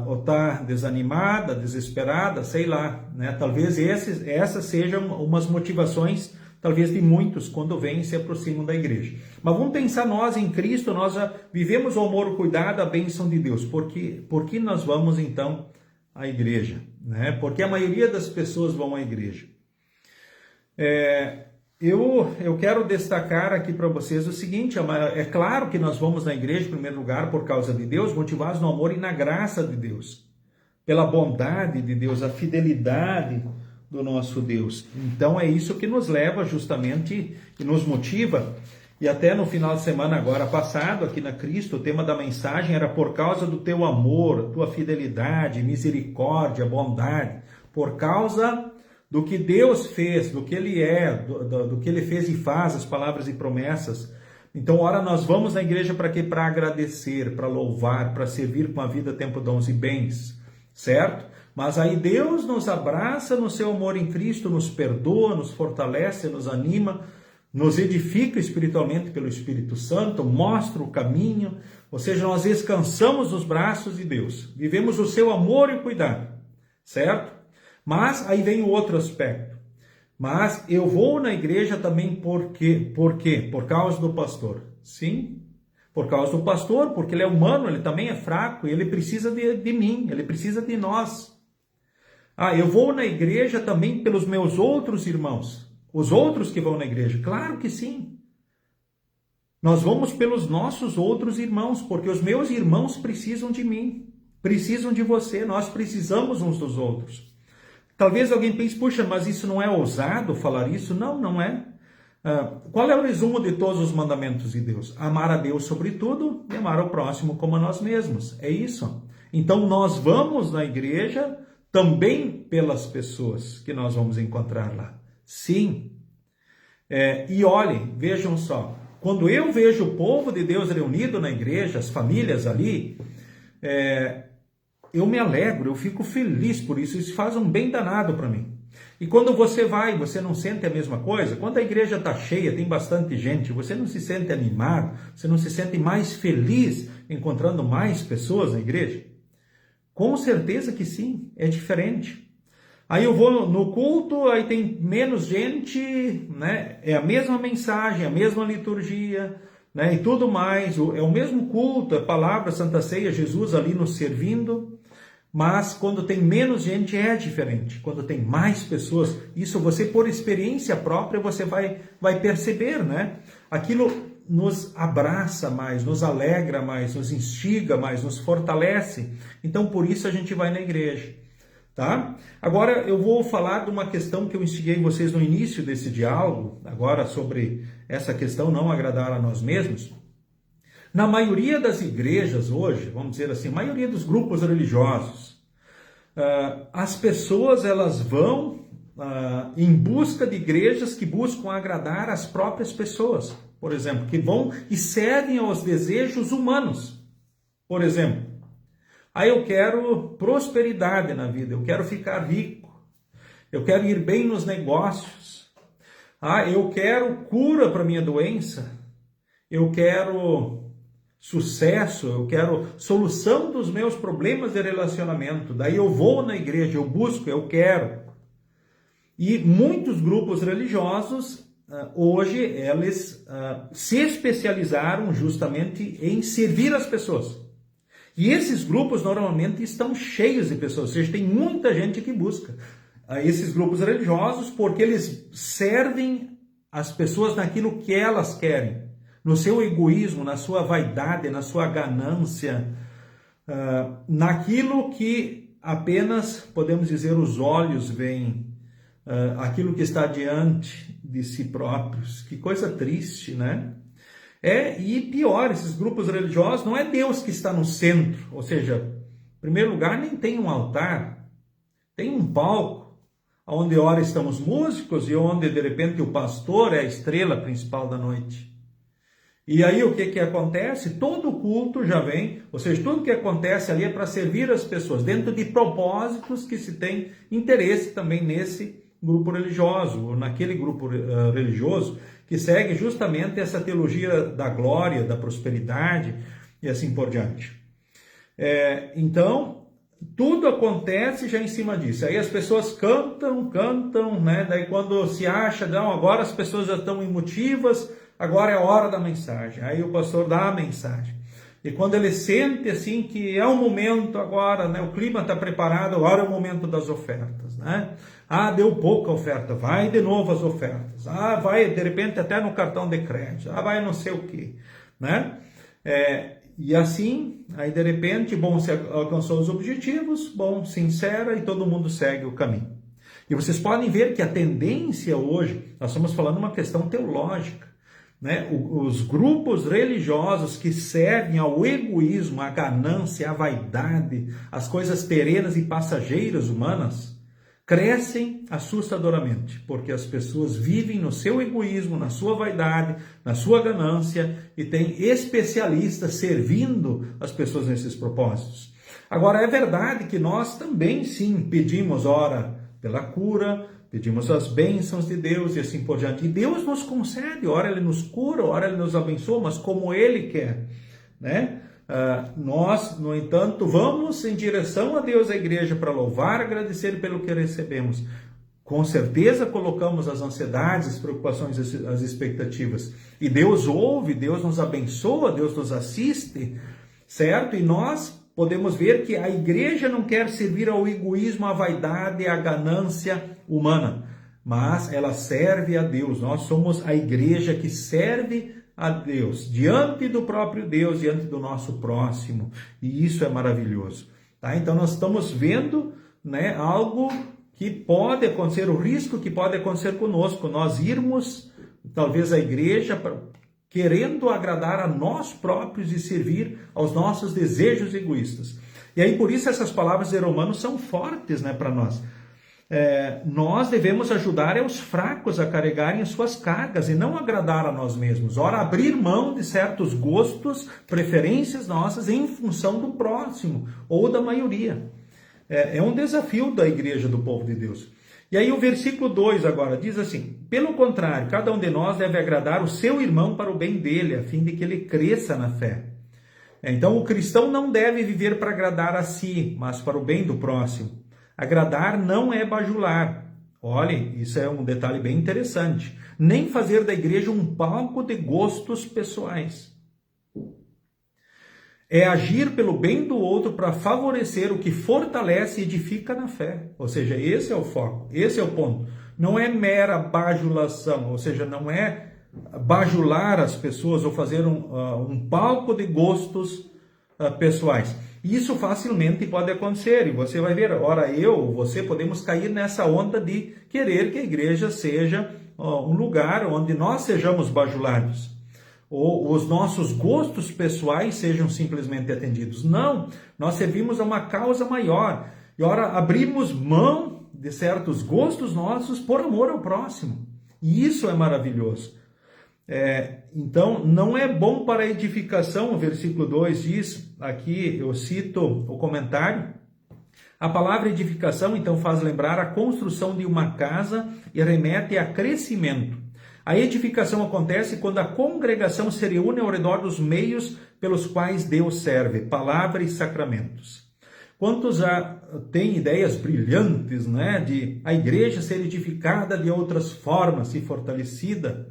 ou está desanimada, desesperada, sei lá, né? Talvez essas sejam umas motivações, talvez de muitos, quando vêm e se aproximam da igreja. Mas vamos pensar nós em Cristo, nós já vivemos o amor, o cuidado, a bênção de Deus. Por que nós vamos então à igreja? Né? Porque a maioria das pessoas vão à igreja. Eu quero destacar aqui para vocês o seguinte, é claro que nós vamos na igreja, em primeiro lugar, por causa de Deus, motivados no amor e na graça de Deus, pela bondade de Deus, a fidelidade do nosso Deus. Então é isso que nos leva justamente e nos motiva. E até no final de semana agora passado, aqui na Cristo, o tema da mensagem era por causa do teu amor, tua fidelidade, misericórdia, bondade, por causa do que Deus fez, do que Ele é, do que Ele fez e faz, as palavras e promessas. Então, ora, nós vamos na igreja para quê? Para agradecer, para louvar, para servir com a vida, tempo, dons e bens, certo? Mas aí Deus nos abraça no seu amor em Cristo, nos perdoa, nos fortalece, nos anima, nos edifica espiritualmente pelo Espírito Santo, mostra o caminho, ou seja, nós descansamos nos braços de Deus, vivemos o seu amor e cuidado, certo? Mas aí vem o outro aspecto. Mas eu vou na igreja também por quê? Por causa do pastor. Sim, por causa do pastor, porque ele é humano, ele também é fraco, e ele precisa de mim, ele precisa de nós. Eu vou na igreja também pelos meus outros irmãos, os outros que vão na igreja. Claro que sim. Nós vamos pelos nossos outros irmãos, porque os meus irmãos precisam de mim, precisam de você, nós precisamos uns dos outros. Talvez alguém pense, puxa, mas isso não é ousado falar isso? Não, não é. Qual é o resumo de todos os mandamentos de Deus? Amar a Deus sobre tudo e amar ao próximo como a nós mesmos. É isso. Então nós vamos na igreja também pelas pessoas que nós vamos encontrar lá. Sim. E olhem, vejam só. Quando eu vejo o povo de Deus reunido na igreja, as famílias ali, eu me alegro, eu fico feliz por isso, isso faz um bem danado para mim. E quando você vai, você não sente a mesma coisa? Quando a igreja está cheia, tem bastante gente, você não se sente animado, você não se sente mais feliz encontrando mais pessoas na igreja? Com certeza que sim, é diferente. Aí eu vou no culto, aí tem menos gente, né? É a mesma mensagem, a mesma liturgia, né? E tudo mais, é o mesmo culto, a palavra, Santa Ceia, Jesus ali nos servindo. Mas quando tem menos gente é diferente. Quando tem mais pessoas, isso você por experiência própria você vai perceber, né? Aquilo nos abraça mais, nos alegra mais, nos instiga mais, nos fortalece. Então por isso a gente vai na igreja, tá? Agora eu vou falar de uma questão que eu instiguei vocês no início desse diálogo, agora sobre essa questão não agradar a nós mesmos. Na maioria das igrejas hoje, vamos dizer assim, a maioria dos grupos religiosos, as pessoas elas vão em busca de igrejas que buscam agradar as próprias pessoas. por exemplo, que vão e servem aos desejos humanos. Por exemplo, eu quero prosperidade na vida, eu quero ficar rico, eu quero ir bem nos negócios, eu quero cura para minha doença, eu quero sucesso, eu quero solução dos meus problemas de relacionamento. Daí eu vou na igreja, eu busco, eu quero. E muitos grupos religiosos, hoje, eles se especializaram justamente em servir as pessoas. E esses grupos normalmente estão cheios de pessoas, ou seja, tem muita gente que busca esses grupos religiosos porque eles servem as pessoas naquilo que elas querem, no seu egoísmo, na sua vaidade, na sua ganância, naquilo que apenas, podemos dizer, os olhos veem, aquilo que está diante de si próprios. Que coisa triste, né? E pior, esses grupos religiosos, não é Deus que está no centro, ou seja, em primeiro lugar, nem tem um altar, tem um palco, onde ora estamos músicos e onde de repente o pastor é a estrela principal da noite. E aí o que acontece? Todo culto já vem, ou seja, tudo que acontece ali é para servir as pessoas, dentro de propósitos que se tem interesse também nesse grupo religioso, ou naquele grupo religioso que segue justamente essa teologia da glória, da prosperidade e assim por diante. Então, tudo acontece já em cima disso. Aí as pessoas cantam, né? Daí quando se acha, não, agora as pessoas já estão emotivas, agora é a hora da mensagem. Aí o pastor dá a mensagem. E quando ele sente assim que é o momento agora, né? O clima está preparado, agora é o momento das ofertas, né? Deu pouca oferta, vai de novo as ofertas. Vai de repente até no cartão de crédito. Vai não sei o quê, né? E assim, aí de repente, se alcançou os objetivos, se encerra e todo mundo segue o caminho. E vocês podem ver que a tendência hoje, nós estamos falando uma questão teológica, né? Os grupos religiosos que servem ao egoísmo, à ganância, à vaidade, às coisas terenas e passageiras humanas, crescem assustadoramente, porque as pessoas vivem no seu egoísmo, na sua vaidade, na sua ganância, e tem especialistas servindo as pessoas nesses propósitos. Agora, é verdade que nós também, sim, pedimos, ora, pela cura, pedimos as bênçãos de Deus e assim por diante. E Deus nos concede, ora Ele nos cura, ora Ele nos abençoa, mas como Ele quer, né? Nós, no entanto, vamos em direção a Deus, a igreja, para louvar, agradecer pelo que recebemos. Com certeza colocamos as ansiedades, as preocupações, as expectativas. E Deus ouve, Deus nos abençoa, Deus nos assiste, certo? E nós podemos ver que a igreja não quer servir ao egoísmo, à vaidade, à ganância humana, mas ela serve a Deus. Nós somos a igreja que serve a Deus, diante do próprio Deus, diante do nosso próximo, e isso é maravilhoso, tá? Então nós estamos vendo, né, algo que pode acontecer, o risco que pode acontecer conosco, nós irmos, talvez, à igreja querendo agradar a nós próprios e servir aos nossos desejos egoístas. E aí por isso essas palavras de Romanos são fortes, né, para nós. Nós devemos ajudar os fracos a carregarem as suas cargas e não agradar a nós mesmos. Ora, abrir mão de certos gostos, preferências nossas em função do próximo ou da maioria. É um desafio da igreja do povo de Deus. E aí o versículo 2 agora diz assim: pelo contrário, cada um de nós deve agradar o seu irmão para o bem dele, a fim de que ele cresça na fé. Então o cristão não deve viver para agradar a si, mas para o bem do próximo. Agradar não é bajular. Olhem, isso é um detalhe bem interessante. Nem fazer da igreja um palco de gostos pessoais. É agir pelo bem do outro para favorecer o que fortalece e edifica na fé. Ou seja, esse é o foco, esse é o ponto. Não é mera bajulação, ou seja, não é bajular as pessoas ou fazer um palco de gostos pessoais. Isso facilmente pode acontecer, e você vai ver, ora eu ou você podemos cair nessa onda de querer que a igreja seja um lugar onde nós sejamos bajulados, ou os nossos gostos pessoais sejam simplesmente atendidos. Não, nós servimos a uma causa maior, e ora abrimos mão de certos gostos nossos por amor ao próximo, e isso é maravilhoso. Então, não é bom para a edificação, o versículo 2 diz, aqui eu cito o comentário, a palavra edificação, então, faz lembrar a construção de uma casa e remete a crescimento. A edificação acontece quando a congregação se reúne ao redor dos meios pelos quais Deus serve, palavra e sacramentos. Quantos já têm ideias brilhantes, né, de a igreja ser edificada de outras formas e fortalecida?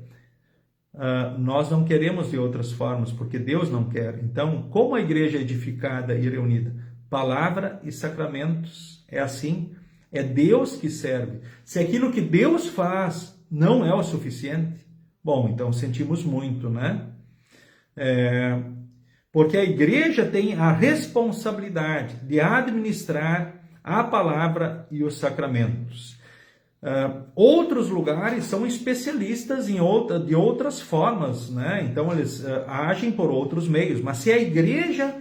Nós não queremos de outras formas, porque Deus não quer. Então, como a igreja é edificada e reunida? Palavra e sacramentos. É assim. É Deus que serve. Se aquilo que Deus faz não é o suficiente, bom, então sentimos muito, né? Porque a igreja tem a responsabilidade de administrar a palavra e os sacramentos. Outros lugares são especialistas de outras formas, né? Então eles agem por outros meios. Mas se a igreja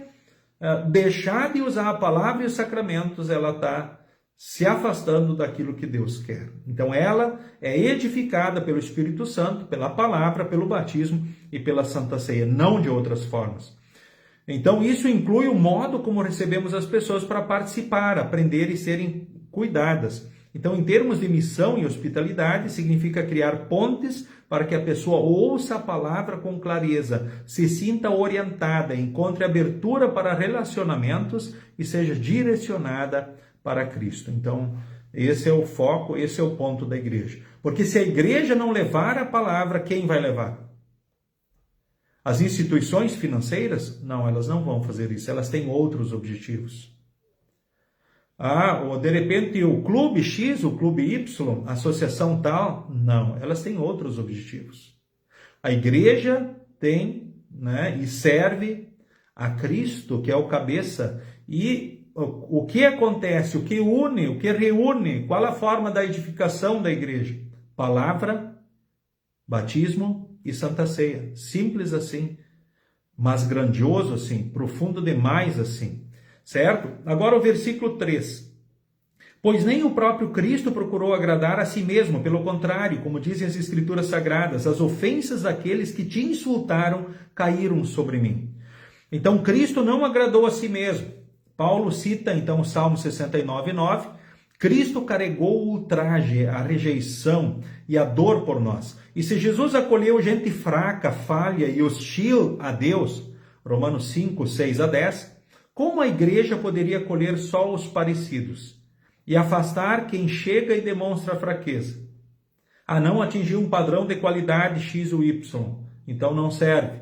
deixar de usar a palavra e os sacramentos, ela está se afastando daquilo que Deus quer. Então ela é edificada pelo Espírito Santo, pela palavra, pelo batismo e pela Santa Ceia, não de outras formas. Então isso inclui o modo como recebemos as pessoas para participar, aprender e serem cuidadas. Então, em termos de missão e hospitalidade, significa criar pontes para que a pessoa ouça a palavra com clareza, se sinta orientada, encontre abertura para relacionamentos e seja direcionada para Cristo. Então, esse é o foco, esse é o ponto da igreja. Porque se a igreja não levar a palavra, quem vai levar? As instituições financeiras? Não, elas não vão fazer isso, elas têm outros objetivos. Ou de repente o clube X, o clube Y, a associação tal, não, elas têm outros objetivos. A igreja tem, né, e serve a Cristo, que é o cabeça, e o que acontece, o que une, o que reúne, qual a forma da edificação da igreja? Palavra, batismo e Santa Ceia. Simples assim, mas grandioso assim, profundo demais assim. Certo? Agora o versículo 3. Pois nem o próprio Cristo procurou agradar a si mesmo, pelo contrário, como dizem as Escrituras Sagradas, as ofensas daqueles que te insultaram caíram sobre mim. Então Cristo não agradou a si mesmo. Paulo cita então o Salmo 69:9. Cristo carregou o ultraje, a rejeição e a dor por nós. E se Jesus acolheu gente fraca, falha e hostil a Deus, Romanos 5:6-10, como a igreja poderia acolher só os parecidos e afastar quem chega e demonstra fraqueza? Não atingiu um padrão de qualidade X ou Y, então não serve.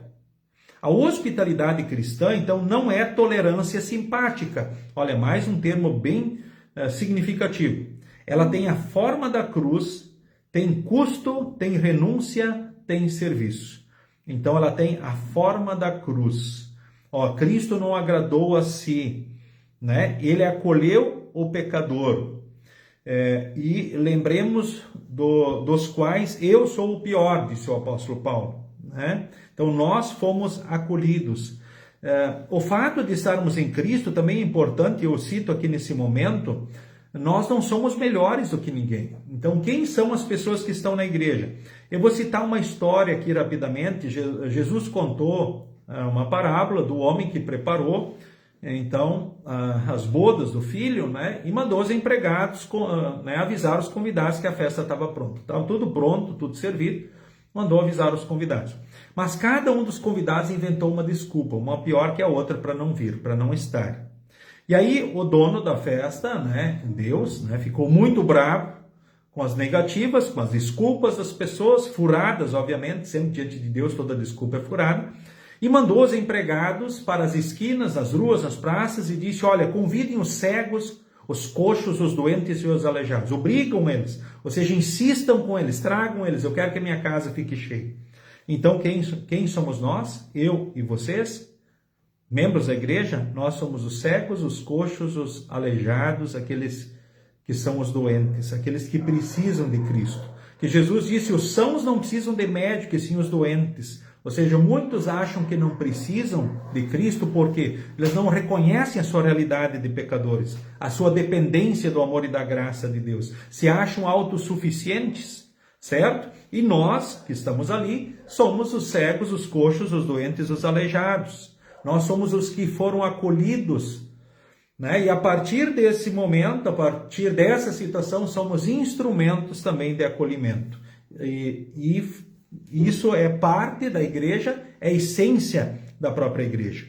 A hospitalidade cristã, então, não é tolerância simpática. Olha, mais um termo bem significativo. Ela tem a forma da cruz, tem custo, tem renúncia, tem serviço. Então, ela tem a forma da cruz. Cristo não agradou a si, né? Ele acolheu o pecador. E lembremos dos quais eu sou o pior, disse o apóstolo Paulo, né? Então nós fomos acolhidos. O fato de estarmos em Cristo também é importante, eu cito aqui nesse momento, nós não somos melhores do que ninguém. Então quem são as pessoas que estão na igreja? Eu vou citar uma história aqui rapidamente. Jesus contou uma parábola do homem que preparou então as bodas do filho, né, e mandou os empregados avisar os convidados que a festa estava pronta. Estava tudo pronto, tudo servido, mandou avisar os convidados. Mas cada um dos convidados inventou uma desculpa, uma pior que a outra, para não vir, para não estar. E aí o dono da festa, né, Deus, né, ficou muito bravo com as negativas, com as desculpas das pessoas, furadas, obviamente, sempre diante de Deus toda desculpa é furada, e mandou os empregados para as esquinas, as ruas, as praças, e disse: olha, convidem os cegos, os coxos, os doentes e os aleijados. Obrigam eles, ou seja, insistam com eles, tragam eles, eu quero que a minha casa fique cheia. Então, quem somos nós? Eu e vocês? Membros da igreja? Nós somos os cegos, os coxos, os aleijados, aqueles que são os doentes, aqueles que precisam de Cristo. Que Jesus disse: os sãos não precisam de médico, e sim os doentes. Ou seja, muitos acham que não precisam de Cristo porque eles não reconhecem a sua realidade de pecadores, a sua dependência do amor e da graça de Deus. Se acham autossuficientes, certo? E nós, que estamos ali, somos os cegos, os coxos, os doentes, os aleijados. Nós somos os que foram acolhidos, né? E a partir desse momento, a partir dessa situação, somos instrumentos também de acolhimento. E isso é parte da igreja, é a essência da própria igreja.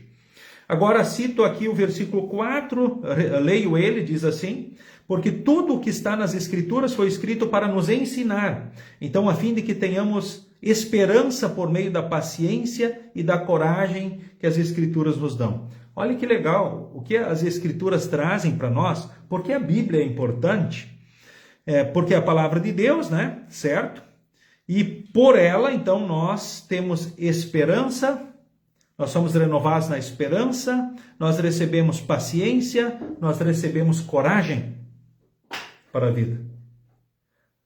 Agora cito aqui o versículo 4, leio ele, diz assim: porque tudo o que está nas Escrituras foi escrito para nos ensinar, então a fim de que tenhamos esperança por meio da paciência e da coragem que as Escrituras nos dão. Olha que legal, o que as Escrituras trazem para nós, porque a Bíblia é importante, porque é a palavra de Deus, né? Certo? E por ela, então, nós temos esperança, nós somos renovados na esperança, nós recebemos paciência, nós recebemos coragem para a vida.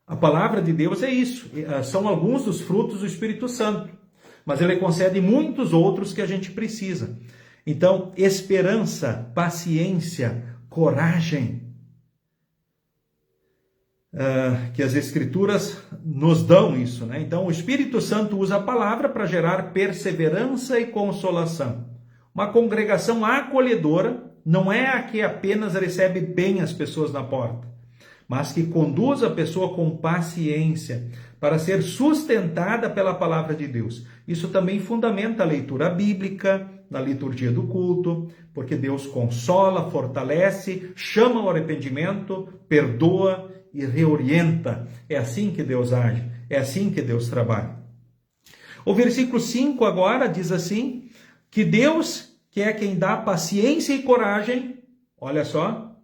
A palavra de Deus é isso, são alguns dos frutos do Espírito Santo, mas ele concede muitos outros que a gente precisa. Então, esperança, paciência, coragem, que as Escrituras nos dão isso, né? Então, o Espírito Santo usa a palavra para gerar perseverança e consolação. Uma congregação acolhedora não é a que apenas recebe bem as pessoas na porta, mas que conduz a pessoa com paciência para ser sustentada pela palavra de Deus. Isso também fundamenta a leitura bíblica, na liturgia do culto, porque Deus consola, fortalece, chama ao arrependimento, perdoa e reorienta. É assim que Deus age, é assim que Deus trabalha. O versículo 5 agora diz assim, que Deus, que é quem dá paciência e coragem, olha só,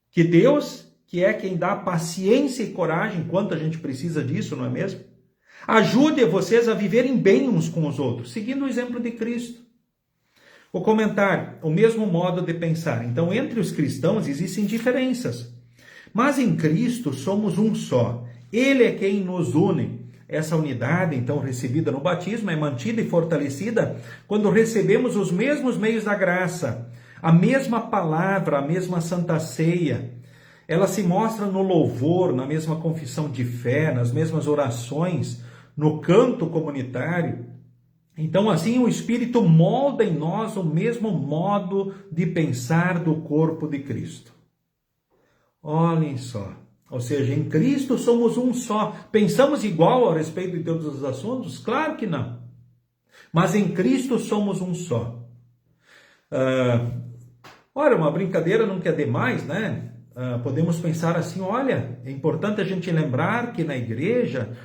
que Deus, que é quem dá paciência e coragem, quanto a gente precisa disso, não é mesmo? Ajude vocês a viverem bem uns com os outros, seguindo o exemplo de Cristo. O comentário, o mesmo modo de pensar. Então, entre os cristãos existem diferenças, mas em Cristo somos um só. Ele é quem nos une. Essa unidade, então, recebida no batismo, é mantida e fortalecida quando recebemos os mesmos meios da graça, a mesma palavra, a mesma santa ceia. Ela se mostra no louvor, na mesma confissão de fé, nas mesmas orações, no canto comunitário. Então, assim, o Espírito molda em nós o mesmo modo de pensar do corpo de Cristo. Olhem só. Ou seja, em Cristo somos um só. Pensamos igual a respeito de todos os assuntos? Claro que não. Mas em Cristo somos um só. Olha, uma brincadeira não quer demais, né? Podemos pensar assim, olha, é importante a gente lembrar que na igreja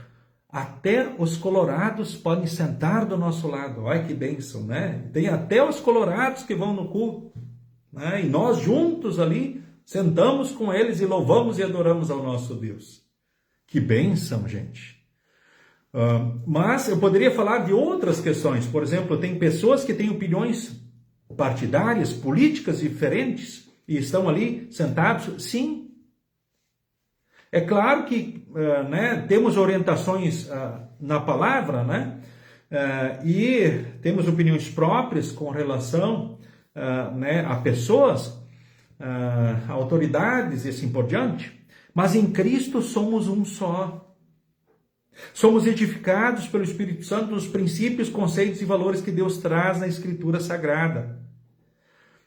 até os colorados podem sentar do nosso lado. Olha que bênção, né? Tem até os colorados que vão no culto, né? E nós juntos ali sentamos com eles e louvamos e adoramos ao nosso Deus. Que bênção, gente. Mas eu poderia falar de outras questões. Por exemplo, tem pessoas que têm opiniões partidárias, políticas diferentes e estão ali sentados. Sim. É claro que temos orientações na palavra, né? E temos opiniões próprias com relação a pessoas, autoridades e assim por diante, mas em Cristo somos um só. Somos edificados pelo Espírito Santo nos princípios, conceitos e valores que Deus traz na Escritura Sagrada.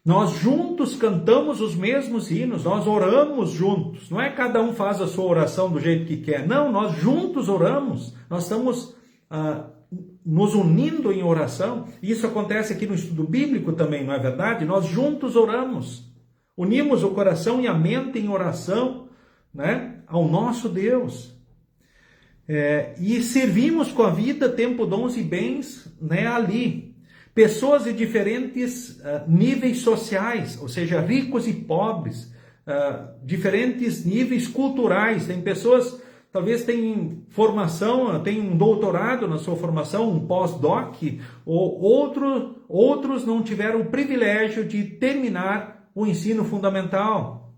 Nós juntos cantamos os mesmos hinos, nós oramos juntos. Não é cada um faz a sua oração do jeito que quer. Não, nós juntos oramos. Nós estamos nos unindo em oração. Isso acontece aqui no estudo bíblico também, não é verdade? Nós juntos oramos. Unimos o coração e a mente em oração, né, ao nosso Deus. E servimos com a vida, tempo, dons e bens, né, ali. Pessoas de diferentes níveis sociais, ou seja, ricos e pobres, diferentes níveis culturais. Tem pessoas, talvez têm formação, têm um doutorado na sua formação, um pós-doc, ou outros não tiveram o privilégio de terminar o ensino fundamental.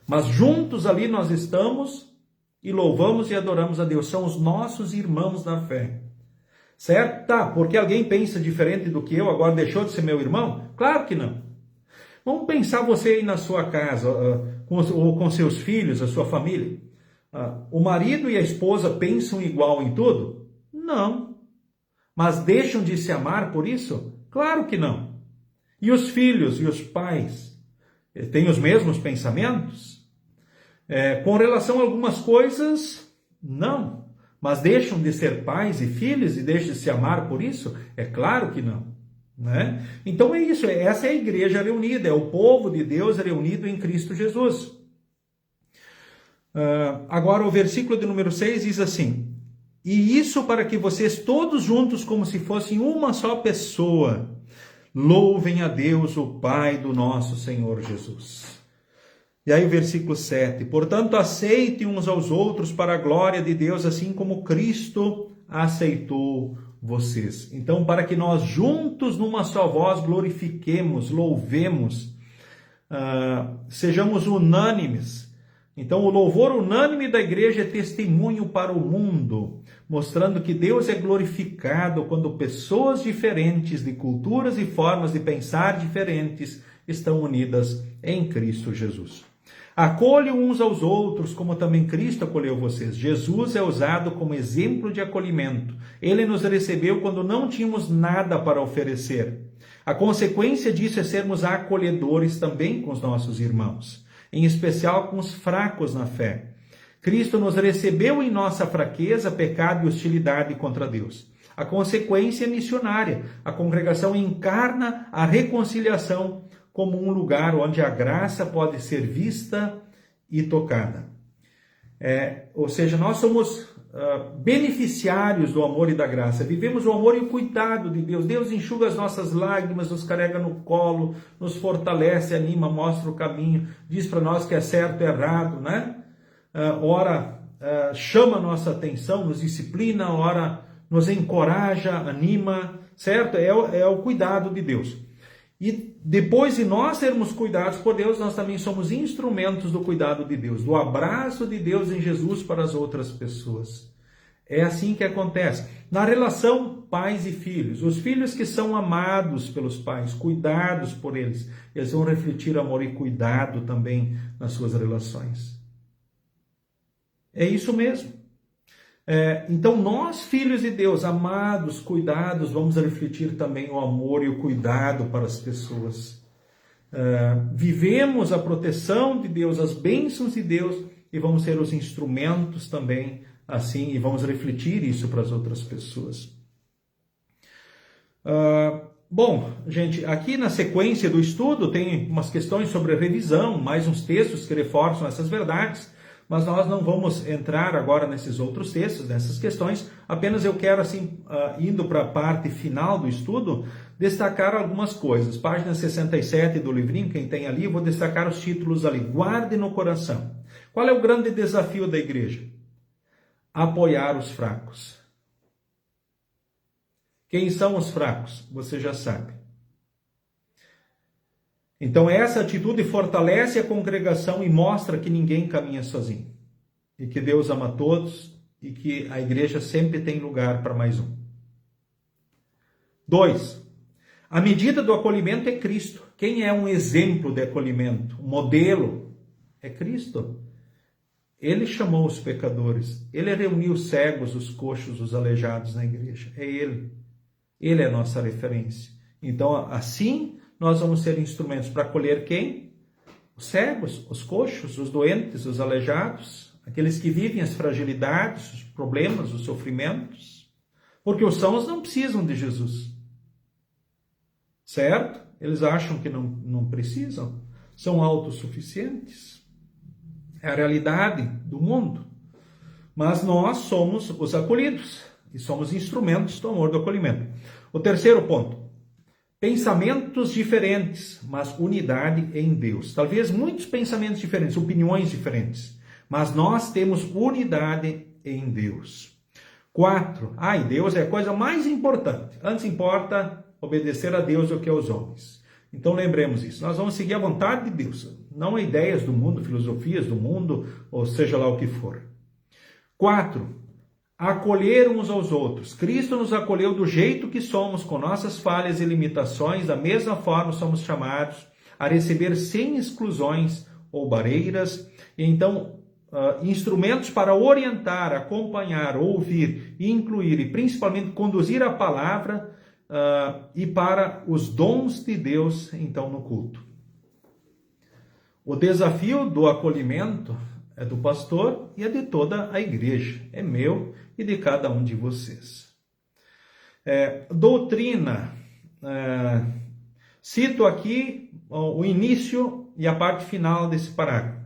Mas juntos ali nós estamos e louvamos e adoramos a Deus. São os nossos irmãos na fé. Certo? Tá, porque alguém pensa diferente do que eu, agora deixou de ser meu irmão? Claro que não. Vamos pensar você aí na sua casa, ou com seus filhos, a sua família. O marido e a esposa pensam igual em tudo? Não. Mas deixam de se amar por isso? Claro que não. E os filhos e os pais têm os mesmos pensamentos? Com relação a algumas coisas, não. Mas deixam de ser pais e filhos e deixam de se amar por isso? É claro que não. Né? Então é isso, essa é a igreja reunida, é o povo de Deus reunido em Cristo Jesus. Agora o versículo de número 6 diz assim: e isso para que vocês todos juntos, como se fossem uma só pessoa, louvem a Deus, o Pai do nosso Senhor Jesus. E aí o versículo 7, portanto aceitem uns aos outros para a glória de Deus, assim como Cristo aceitou vocês. Então, para que nós juntos, numa só voz, glorifiquemos, louvemos, sejamos unânimes. Então, o louvor unânime da igreja é testemunho para o mundo, mostrando que Deus é glorificado quando pessoas diferentes, de culturas e formas de pensar diferentes, estão unidas em Cristo Jesus. Acolham uns aos outros, como também Cristo acolheu vocês. Jesus é usado como exemplo de acolhimento. Ele nos recebeu quando não tínhamos nada para oferecer. A consequência disso é sermos acolhedores também com os nossos irmãos, em especial com os fracos na fé. Cristo nos recebeu em nossa fraqueza, pecado e hostilidade contra Deus. A consequência é missionária. A congregação encarna a reconciliação como um lugar onde a graça pode ser vista e tocada. Ou seja, nós somos beneficiários do amor e da graça. Vivemos o amor e o cuidado de Deus. Deus enxuga as nossas lágrimas, nos carrega no colo, nos fortalece, anima, mostra o caminho, diz para nós que é certo e errado, né? Ora, chama a nossa atenção, nos disciplina, ora, nos encoraja, anima, certo? É o cuidado de Deus. E depois de nós sermos cuidados por Deus, nós também somos instrumentos do cuidado de Deus, do abraço de Deus em Jesus para as outras pessoas. É assim que acontece. Na relação pais e filhos, os filhos que são amados pelos pais, cuidados por eles, eles vão refletir amor e cuidado também nas suas relações. É isso mesmo. Então nós, filhos de Deus, amados, cuidados, vamos refletir também o amor e o cuidado para as pessoas. Vivemos a proteção de Deus, as bênçãos de Deus, e vamos ser os instrumentos também, assim, e vamos refletir isso para as outras pessoas. Bom, gente, aqui na sequência do estudo tem umas questões sobre revisão, mais uns textos que reforçam essas verdades, mas nós não vamos entrar agora nesses outros textos, nessas questões, apenas eu quero, assim, indo para a parte final do estudo, destacar algumas coisas. Página 67 do livrinho, quem tem ali, eu vou destacar os títulos ali. Guarde no coração. Qual é o grande desafio da igreja? Apoiar os fracos. Quem são os fracos? Você já sabe. Então essa atitude fortalece a congregação e mostra que ninguém caminha sozinho. E que Deus ama todos e que a igreja sempre tem lugar para mais um. 2. A medida do acolhimento é Cristo. Quem é um exemplo de acolhimento? Um modelo? É Cristo. Ele chamou os pecadores. Ele reuniu os cegos, os coxos, os aleijados na igreja. É Ele. Ele é a nossa referência. Então, assim, nós vamos ser instrumentos para acolher quem? Os cegos, os coxos, os doentes, os aleijados, aqueles que vivem as fragilidades, os problemas, os sofrimentos. Porque os sãos não precisam de Jesus. Certo? Eles acham que não precisam. São autossuficientes. É a realidade do mundo. Mas nós somos os acolhidos e somos instrumentos do amor do acolhimento. O terceiro ponto. Pensamentos diferentes, mas unidade em Deus. Talvez muitos pensamentos diferentes, opiniões diferentes, mas nós temos unidade em Deus. 4. Deus é a coisa mais importante. Antes importa obedecer a Deus do que aos homens. Então lembremos isso. Nós vamos seguir a vontade de Deus, não ideias do mundo, filosofias do mundo, ou seja lá o que for. 4. Acolher uns aos outros. Cristo nos acolheu do jeito que somos, com nossas falhas e limitações. Da mesma forma somos chamados a receber sem exclusões ou barreiras. E então instrumentos para orientar, acompanhar, ouvir, incluir e principalmente conduzir a palavra e para os dons de Deus, então, no culto. O desafio do acolhimento é do pastor e é de toda a igreja, é meu e de cada um de vocês. Doutrina, cito aqui o início e a parte final desse parágrafo.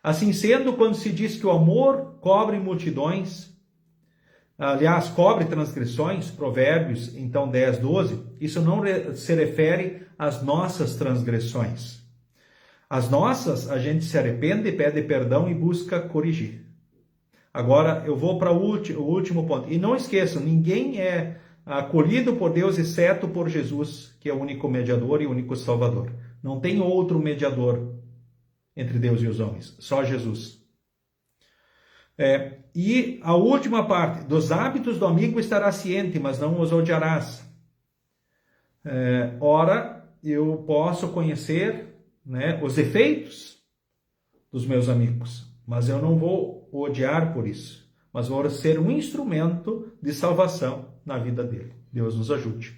Assim sendo, quando se diz que o amor cobre multidões, aliás, cobre transgressões, Provérbios, então 10, 12, isso não se refere às nossas transgressões. As nossas, a gente se arrepende, pede perdão e busca corrigir. Agora, eu vou para o último ponto. E não esqueçam, ninguém é acolhido por Deus, exceto por Jesus, que é o único mediador e o único salvador. Não tem outro mediador entre Deus e os homens, só Jesus. E a última parte, dos hábitos do amigo estarás ciente, mas não os odiarás. Ora, eu posso conhecer, os efeitos dos meus amigos, mas eu não vou odiar por isso, mas vou ser um instrumento de salvação na vida dele. Deus nos ajude.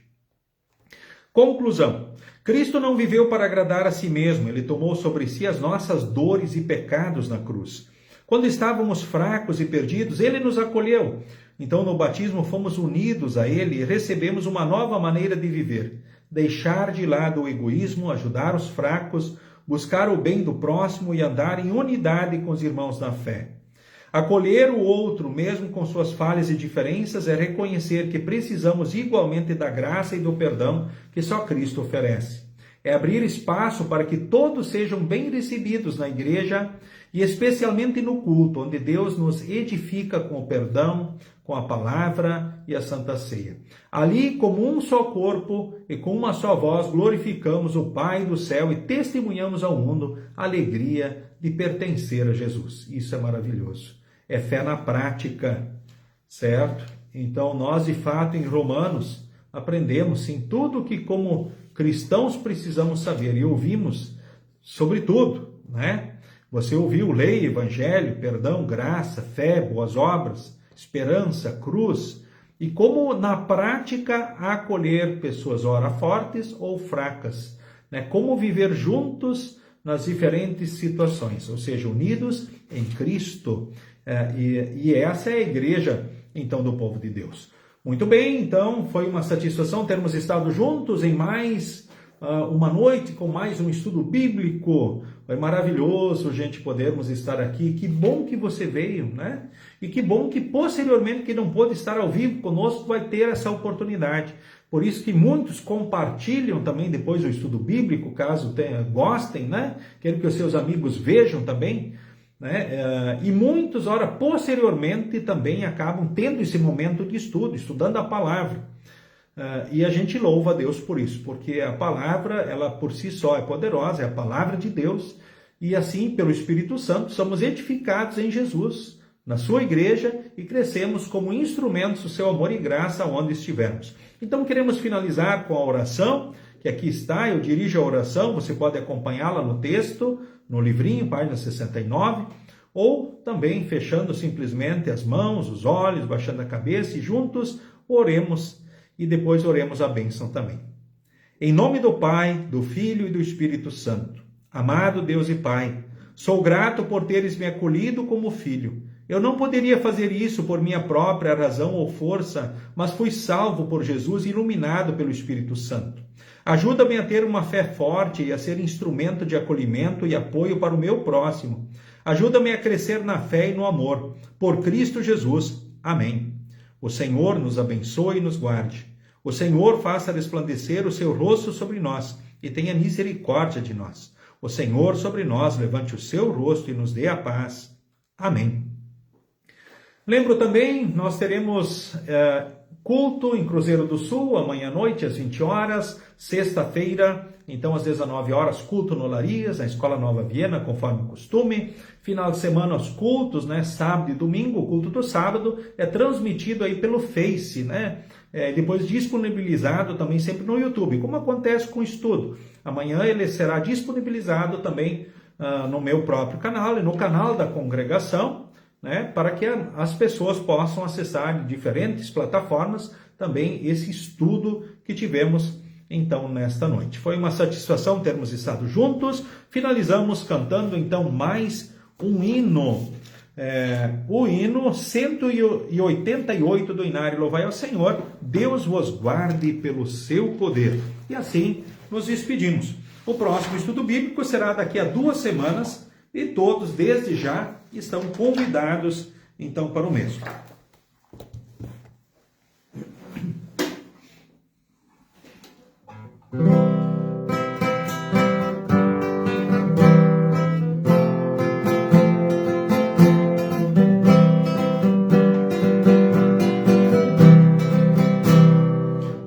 Conclusão. Cristo não viveu para agradar a si mesmo, ele tomou sobre si as nossas dores e pecados na cruz. Quando estávamos fracos e perdidos, ele nos acolheu. Então, no batismo, fomos unidos a ele e recebemos uma nova maneira de viver. Deixar de lado o egoísmo, ajudar os fracos, buscar o bem do próximo e andar em unidade com os irmãos na fé. Acolher o outro, mesmo com suas falhas e diferenças, é reconhecer que precisamos igualmente da graça e do perdão que só Cristo oferece. É abrir espaço para que todos sejam bem recebidos na igreja e especialmente no culto, onde Deus nos edifica com o perdão, com a palavra e a Santa Ceia. Ali, como um só corpo e com uma só voz, glorificamos o Pai do céu e testemunhamos ao mundo a alegria de pertencer a Jesus. Isso é maravilhoso. É fé na prática, certo? Então, nós, de fato, em Romanos, aprendemos, sim, tudo que como cristãos precisamos saber e ouvimos sobre tudo, Você ouviu lei, evangelho, perdão, graça, fé, boas obras, esperança, cruz, e como na prática acolher pessoas ora fortes ou fracas, Como viver juntos nas diferentes situações, ou seja, unidos em Cristo, e essa é a igreja, então, do povo de Deus. Muito bem, então, foi uma satisfação termos estado juntos em mais uma noite com mais um estudo bíblico. Foi maravilhoso, gente, podermos estar aqui. Que bom que você veio, E que bom que posteriormente, que não pôde estar ao vivo conosco, vai ter essa oportunidade. Por isso que muitos compartilham também depois o estudo bíblico, caso gostem, Quero que os seus amigos vejam também, E muitos, posteriormente também acabam tendo esse momento de estudo, estudando a palavra. E a gente louva a Deus por isso, porque a palavra, ela por si só é poderosa, é a palavra de Deus, e assim, pelo Espírito Santo, somos edificados em Jesus, na sua igreja, e crescemos como instrumentos do seu amor e graça onde estivermos. Então, queremos finalizar com a oração, que aqui está, eu dirijo a oração, você pode acompanhá-la no texto, no livrinho, página 69, ou também fechando simplesmente as mãos, os olhos, baixando a cabeça, e juntos oremos, e depois oremos a bênção também. Em nome do Pai, do Filho e do Espírito Santo. Amado Deus e Pai, sou grato por teres me acolhido como filho. Eu não poderia fazer isso por minha própria razão ou força, mas fui salvo por Jesus e iluminado pelo Espírito Santo. Ajuda-me a ter uma fé forte e a ser instrumento de acolhimento e apoio para o meu próximo. Ajuda-me a crescer na fé e no amor. Por Cristo Jesus. Amém. O Senhor nos abençoe e nos guarde. O Senhor faça resplandecer o seu rosto sobre nós e tenha misericórdia de nós. O Senhor sobre nós levante o seu rosto e nos dê a paz. Amém. Lembro também, nós teremos culto em Cruzeiro do Sul, amanhã à noite, às 20 horas, sexta-feira, então às 19 horas, culto no Larias, na Escola Nova Viena, conforme o costume. Final de semana, os cultos, sábado e domingo, o culto do sábado é transmitido aí pelo Face, depois disponibilizado também sempre no YouTube, como acontece com o estudo. Amanhã ele será disponibilizado também no meu próprio canal e no canal da congregação, né, para que as pessoas possam acessar diferentes plataformas também esse estudo que tivemos então nesta noite. Foi uma satisfação termos estado juntos. Finalizamos cantando então mais um hino, o hino 188 do Inário. Louvai ao Senhor, Deus vos guarde pelo seu poder. E assim nos despedimos. O próximo estudo bíblico será daqui a 2 semanas e todos desde já estão convidados então para o mesmo.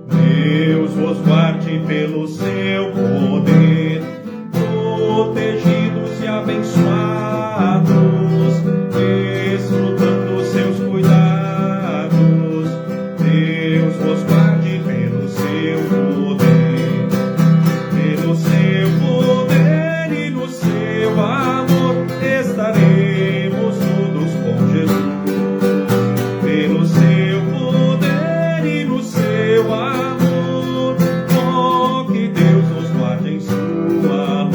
Deus vos guarde pelo seu poder, protegidos e abençoados, desfrutando seus cuidados. Deus vos guarde pelo seu poder, e no seu amor estaremos todos com Jesus. Pelo seu poder e no seu amor, que Deus nos guarde em sua mão.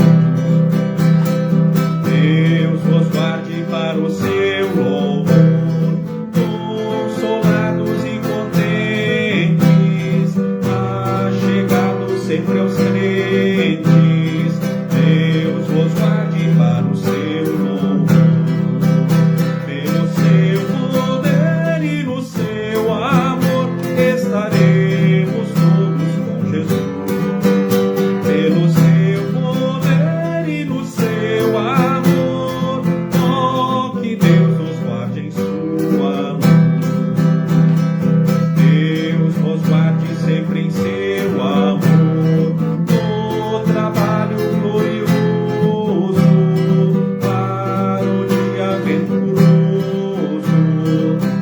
Deus nos guarde para o seu louvor, consolados e contentes, achegados sempre aos crentes. Deus nos guarde para o seu louvor, pelo seu poder e no seu amor estaremos todos com Jesus. Pelo seu poder e no seu amor, que Deus nos guarde em sua mão. Deus nos guarde sempre em seu amor, no trabalho glorioso, para o dia venturoso.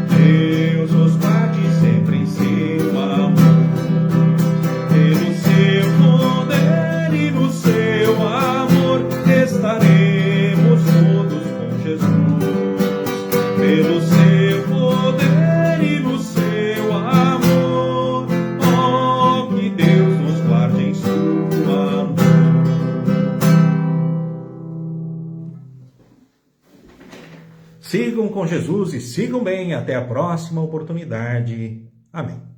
Deus nos guarde sempre em seu amor, pelo seu poder e no seu amor estaremos todos com Jesus. Pelo seu poder e no seu amor, que Deus nos guarde em sua mão. Sigam com Jesus e sigam bem. Até a próxima oportunidade. Amém.